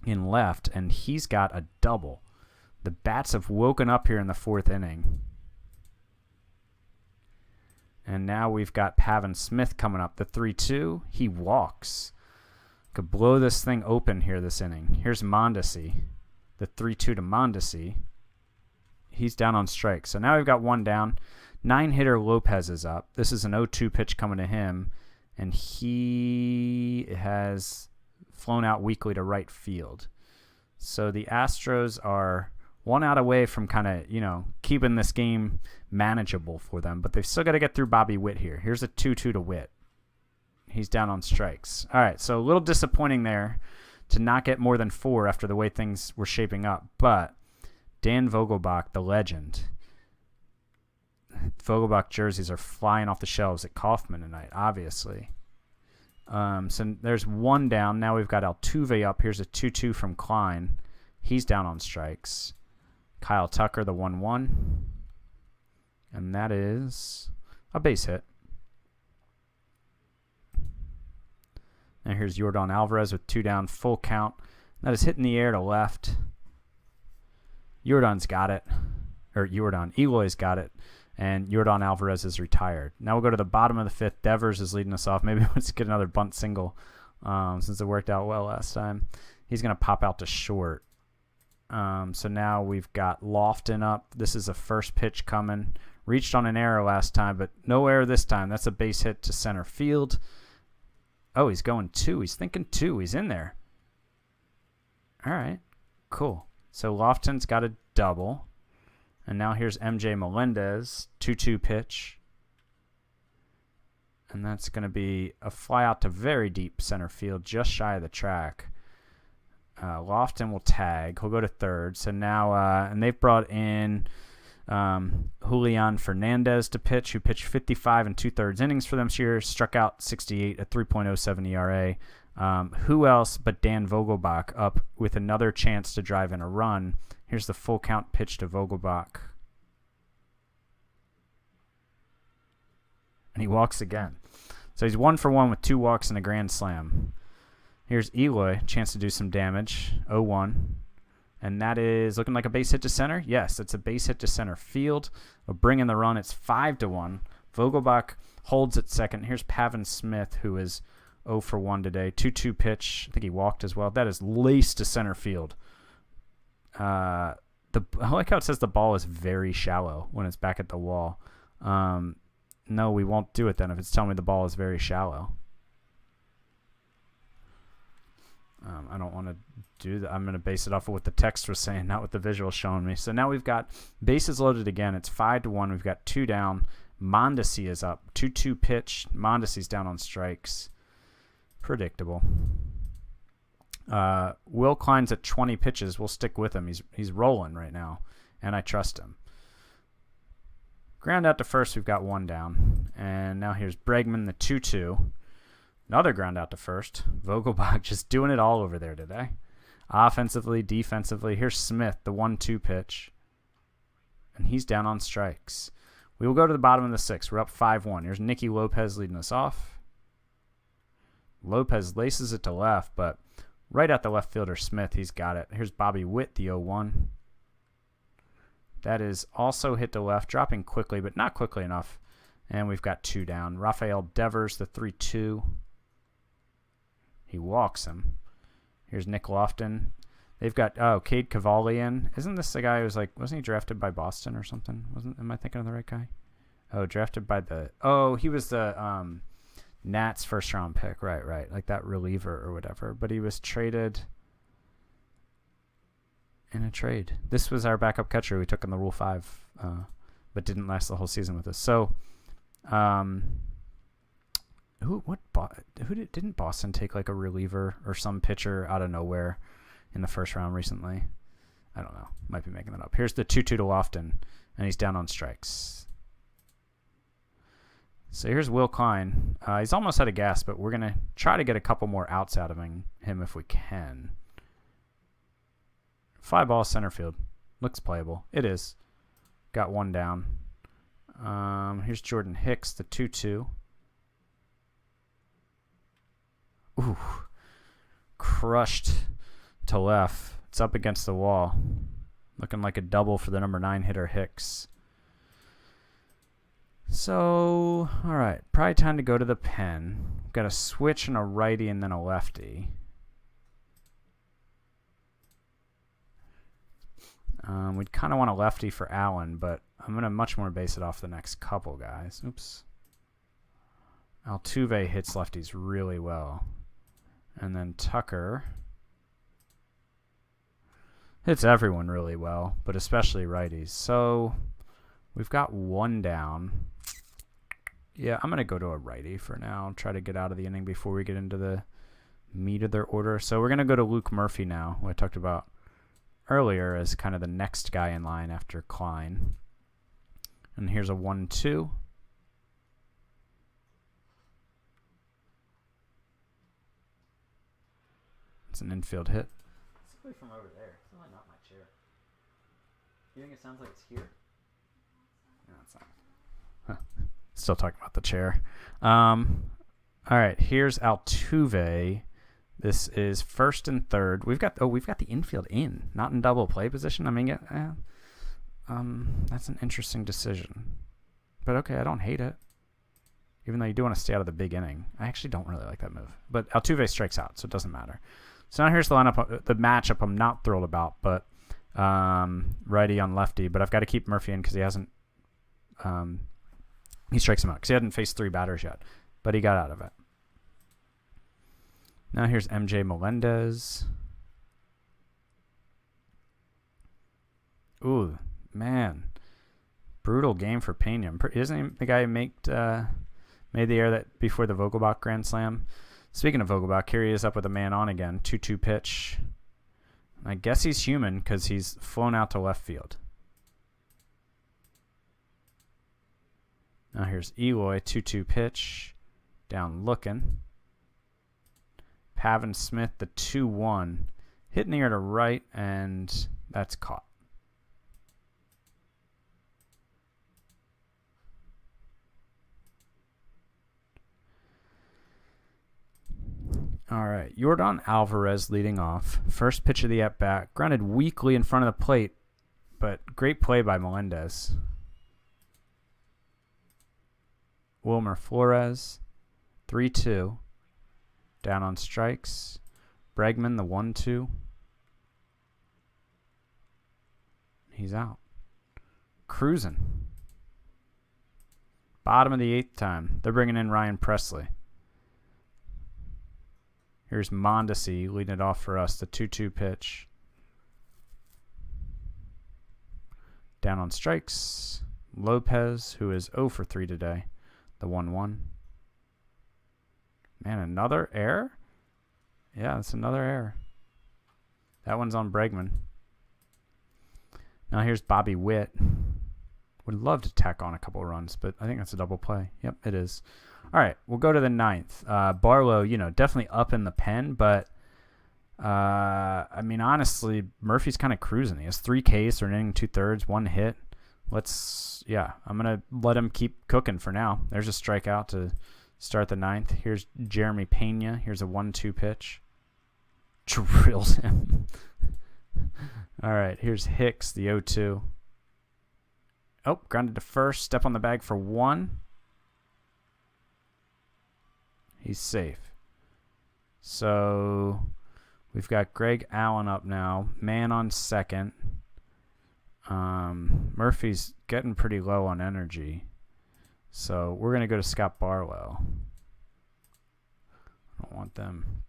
in left, and he's got a double. The bats have woken up here in the 4th inning. And now we've got Pavin Smith coming up. The 3-2. He walks. Could blow this thing open here this inning. Here's Mondesi. The 3-2 to Mondesi. He's down on strike. So now we've got 1 down. 9-hitter Lopez is up. This is an 0-2 pitch coming to him. And he has flown out weakly to right field. So the Astros are 1 out away from kind of, keeping this game manageable for them. But they've still got to get through Bobby Witt here. Here's a 2-2 to Witt. He's down on strikes. All right, so a little disappointing there to not get more than 4 after the way things were shaping up. But Dan Vogelbach, the legend. Vogelbach jerseys are flying off the shelves at Kauffman tonight, obviously. So there's 1 down. Now we've got Altuve up. Here's a 2-2 from Klein. He's down on strikes. Kyle Tucker, the 1-1. And that is a base hit. And here's Yordan Alvarez with 2 down, full count. That is hit in the air to left. Yordan's got it. Eloy's got it. And Yordan Alvarez is retired. Now we'll go to the bottom of the 5th. Devers is leading us off. Maybe let's get another bunt single since it worked out well last time. He's going to pop out to short. So now we've got Lofton up. This is a first pitch coming. Reached on an error last time, but no error this time. That's a base hit to center field. Oh, he's going 2. He's thinking 2. He's in there. All right, cool. So Lofton's got a double. And now here's MJ Melendez, 2-2 pitch. And that's going to be a fly out to very deep center field, just shy of the track. Lofton will tag. He'll go to third. So now, and they've brought in Julian Fernandez to pitch, who pitched 55 and 2/3 innings for them this year, struck out 68 at 3.07 ERA. Who else but Dan Vogelbach up with another chance to drive in a run? Here's the full count pitch to Vogelbach. And he walks again. So he's 1 for 1 with 2 walks and a grand slam. Here's Eloy, chance to do some damage, 0-1. And that is looking like a base hit to center. Yes, it's a base hit to center field. We'll bring in the run. It's 5-1. Vogelbach holds at second. Here's Pavin Smith, who is 0 for 1 today. 2-2 pitch. I think he walked as well. That is laced to center field. I like how it says the ball is very shallow when it's back at the wall. No, we won't do it then if it's telling me the ball is very shallow. I don't want to do that. I'm going to base it off of what the text was saying, not what the visual is showing me. So now we've got bases loaded again. It's 5-1. We've got 2 down. Mondesi is up. 2-2 pitch. Mondesi's down on strikes. Predictable. Will Klein's at 20 pitches. We'll stick with him. He's rolling right now, and I trust him. Ground out to first. We've got 1 down. And now here's Bregman, the 2-2. Another ground out to first. Vogelbach just doing it all over there today. Offensively, defensively. Here's Smith, the 1-2 pitch. And he's down on strikes. We will go to the bottom of the 6th. We're up 5-1. Here's Nicky Lopez leading us off. Lopez laces it to left, but right at the left fielder, Smith, he's got it. Here's Bobby Witt, the 0-1. That is also hit to left, dropping quickly, but not quickly enough. And we've got 2 down. Rafael Devers, the 3-2. He walks him. Here's Nick Lofton. They've got Cade Cavalli in. Isn't this the guy who was like, wasn't he drafted by Boston or something? Am I thinking of the right guy? Oh, drafted by he was the Nats first round pick. Right. Like that reliever or whatever. But he was traded in a trade. This was our backup catcher we took in the Rule 5, but didn't last the whole season with us. So, didn't Boston take like a reliever or some pitcher out of nowhere in the first round recently? I don't know. Might be making that up. Here's the 2-2 to Lofton, and he's down on strikes. So here's Will Klein. He's almost out of gas, but we're going to try to get a couple more outs out of him if we can. Fly ball center field. Looks playable. It is. Got 1 down. Here's Jordan Hicks, the 2-2. Ooh. Crushed to left. It's up against the wall. Looking like a double for the number 9 hitter, Hicks. So, all right. Probably time to go to the pen. Got a switch and a righty and then a lefty. We'd kind of want a lefty for Allen, but I'm going to much more base it off the next couple guys. Oops. Altuve hits lefties really well. And then Tucker hits everyone really well, but especially righties. So we've got 1 down. Yeah, I'm going to go to a righty for now. Try to get out of the inning before we get into the meat of their order. So we're going to go to Luke Murphy now, who I talked about earlier as kind of the next guy in line after Klein. And here's a 1-2. It's an infield hit. It's somebody from over there. It's really not my chair. You think it sounds like it's here? No, it's not. Huh. Still talking about the chair. All right, here's Altuve. This is first and third. We've got the infield in, not in double play position. I mean, that's an interesting decision. But okay, I don't hate it. Even though you do want to stay out of the big inning. I actually don't really like that move. But Altuve strikes out, so it doesn't matter. So now here's the lineup, the matchup I'm not thrilled about, but righty on lefty, but I've got to keep Murphy in because he hasn't. He strikes him out because he hadn't faced 3 batters yet, but he got out of it. Now here's MJ Melendez. Ooh, man. Brutal game for Pena. Isn't he the guy who made the error that before the Vogelbach grand slam? Speaking of Vogelbach, here he is up with a man on again. 2-2 pitch. I guess he's human because he's flown out to left field. Now here's Eloy. 2-2 pitch. Down looking. Pavin Smith, the 2-1. Hit near to right, and that's caught. All right, Yordan Alvarez leading off. First pitch of the at-bat. Grounded weakly in front of the plate, but great play by Melendez. Wilmer Flores, 3-2. Down on strikes. Bregman, the 1-2. He's out. Cruising. Bottom of the 8th time. They're bringing in Ryan Presley. Here's Mondesi leading it off for us. The 2-2 pitch. Down on strikes. Lopez, who is 0 for 3 today. The 1-1. Man, another error? Yeah, that's another error. That one's on Bregman. Now here's Bobby Witt. Would love to tack on a couple of runs, but I think that's a double play. Yep, it is. All right, we'll go to the 9th. Barlow, definitely up in the pen, but I mean, honestly, Murphy's kind of cruising. He has 3 Ks for an inning, 2/3, 1 hit. I'm going to let him keep cooking for now. There's a strikeout to start the 9th. Here's Jeremy Pena. Here's a 1-2 pitch. Drilled him. All right, here's Hicks, the 0-2. Oh, grounded to first. Step on the bag for 1. He's safe. So we've got Greg Allen up now. Man on second. Murphy's getting pretty low on energy. So we're going to go to Scott Barlow. I don't want them.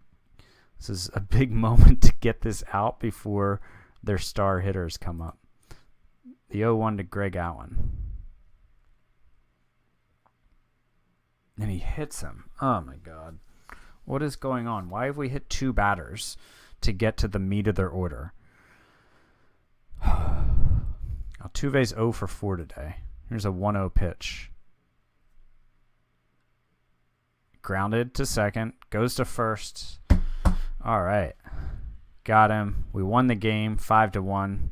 This is a big moment to get this out before their star hitters come up. The 0-1 to Greg Allen. And he hits him. Oh, my God. What is going on? Why have we hit 2 batters to get to the meat of their order? Altuve's 0 for 4 today. Here's a 1-0 pitch. Grounded to second. Goes to first. All right. Got him. We won the game 5-1.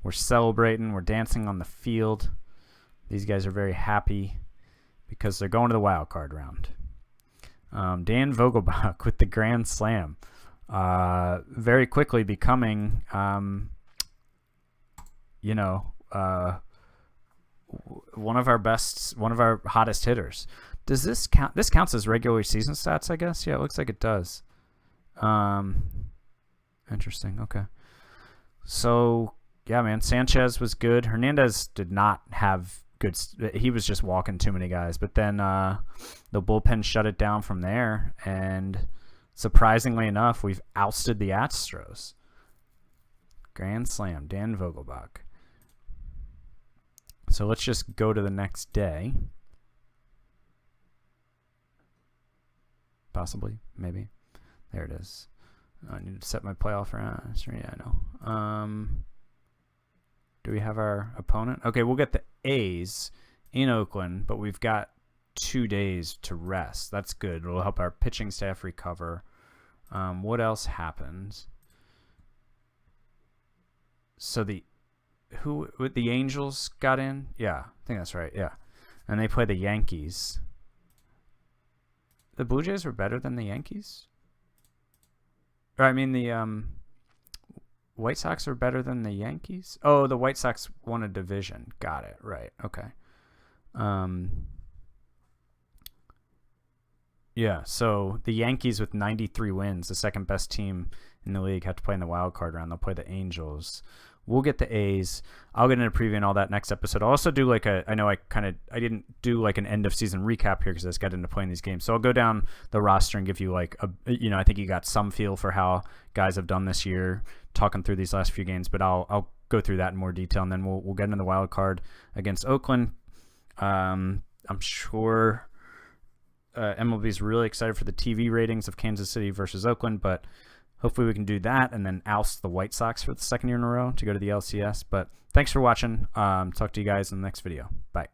We're celebrating. We're dancing on the field. These guys are very happy because they're going to the wild card round. Dan Vogelbach with the grand slam. Very quickly becoming, one of our hottest hitters. Does this count? This counts as regular season stats, I guess. Yeah, it looks like it does. Interesting. Okay. So, yeah, man, Sanchez was good. Hernandez did not have good. He was just walking too many guys. But then the bullpen shut it down from there. And surprisingly enough, we've ousted the Astros. Grand slam, Dan Vogelbach. So let's just go to the next day. Possibly, maybe. There it is. I need to set my playoff round. Yeah, I know. Do we have our opponent? Okay, we'll get the A's in Oakland, but we've got 2 days to rest. That's good. It'll help our pitching staff recover. What else happened? So the Angels got in? Yeah, I think that's right. Yeah. And they play the Yankees. The Blue Jays were better than the Yankees? Or I mean the White Sox are better than the Yankees? Oh, the White Sox won a division. Got it. Right. Okay. Yeah, so the Yankees with 93 wins, the second best team in the league, have to play in the wild card round. They'll play the Angels. We'll get the A's. I'll get into previewing all that next episode. I'll also do like I didn't do like an end of season recap here because I just got into playing these games. So I'll go down the roster and give you like I think you got some feel for how guys have done this year, talking through these last few games. But I'll go through that in more detail, and then we'll get into the wild card against Oakland. I'm sure MLB is really excited for the TV ratings of Kansas City versus Oakland, but hopefully we can do that and then oust the White Sox for the second year in a row to go to the LCS. But thanks for watching. Talk to you guys in the next video. Bye.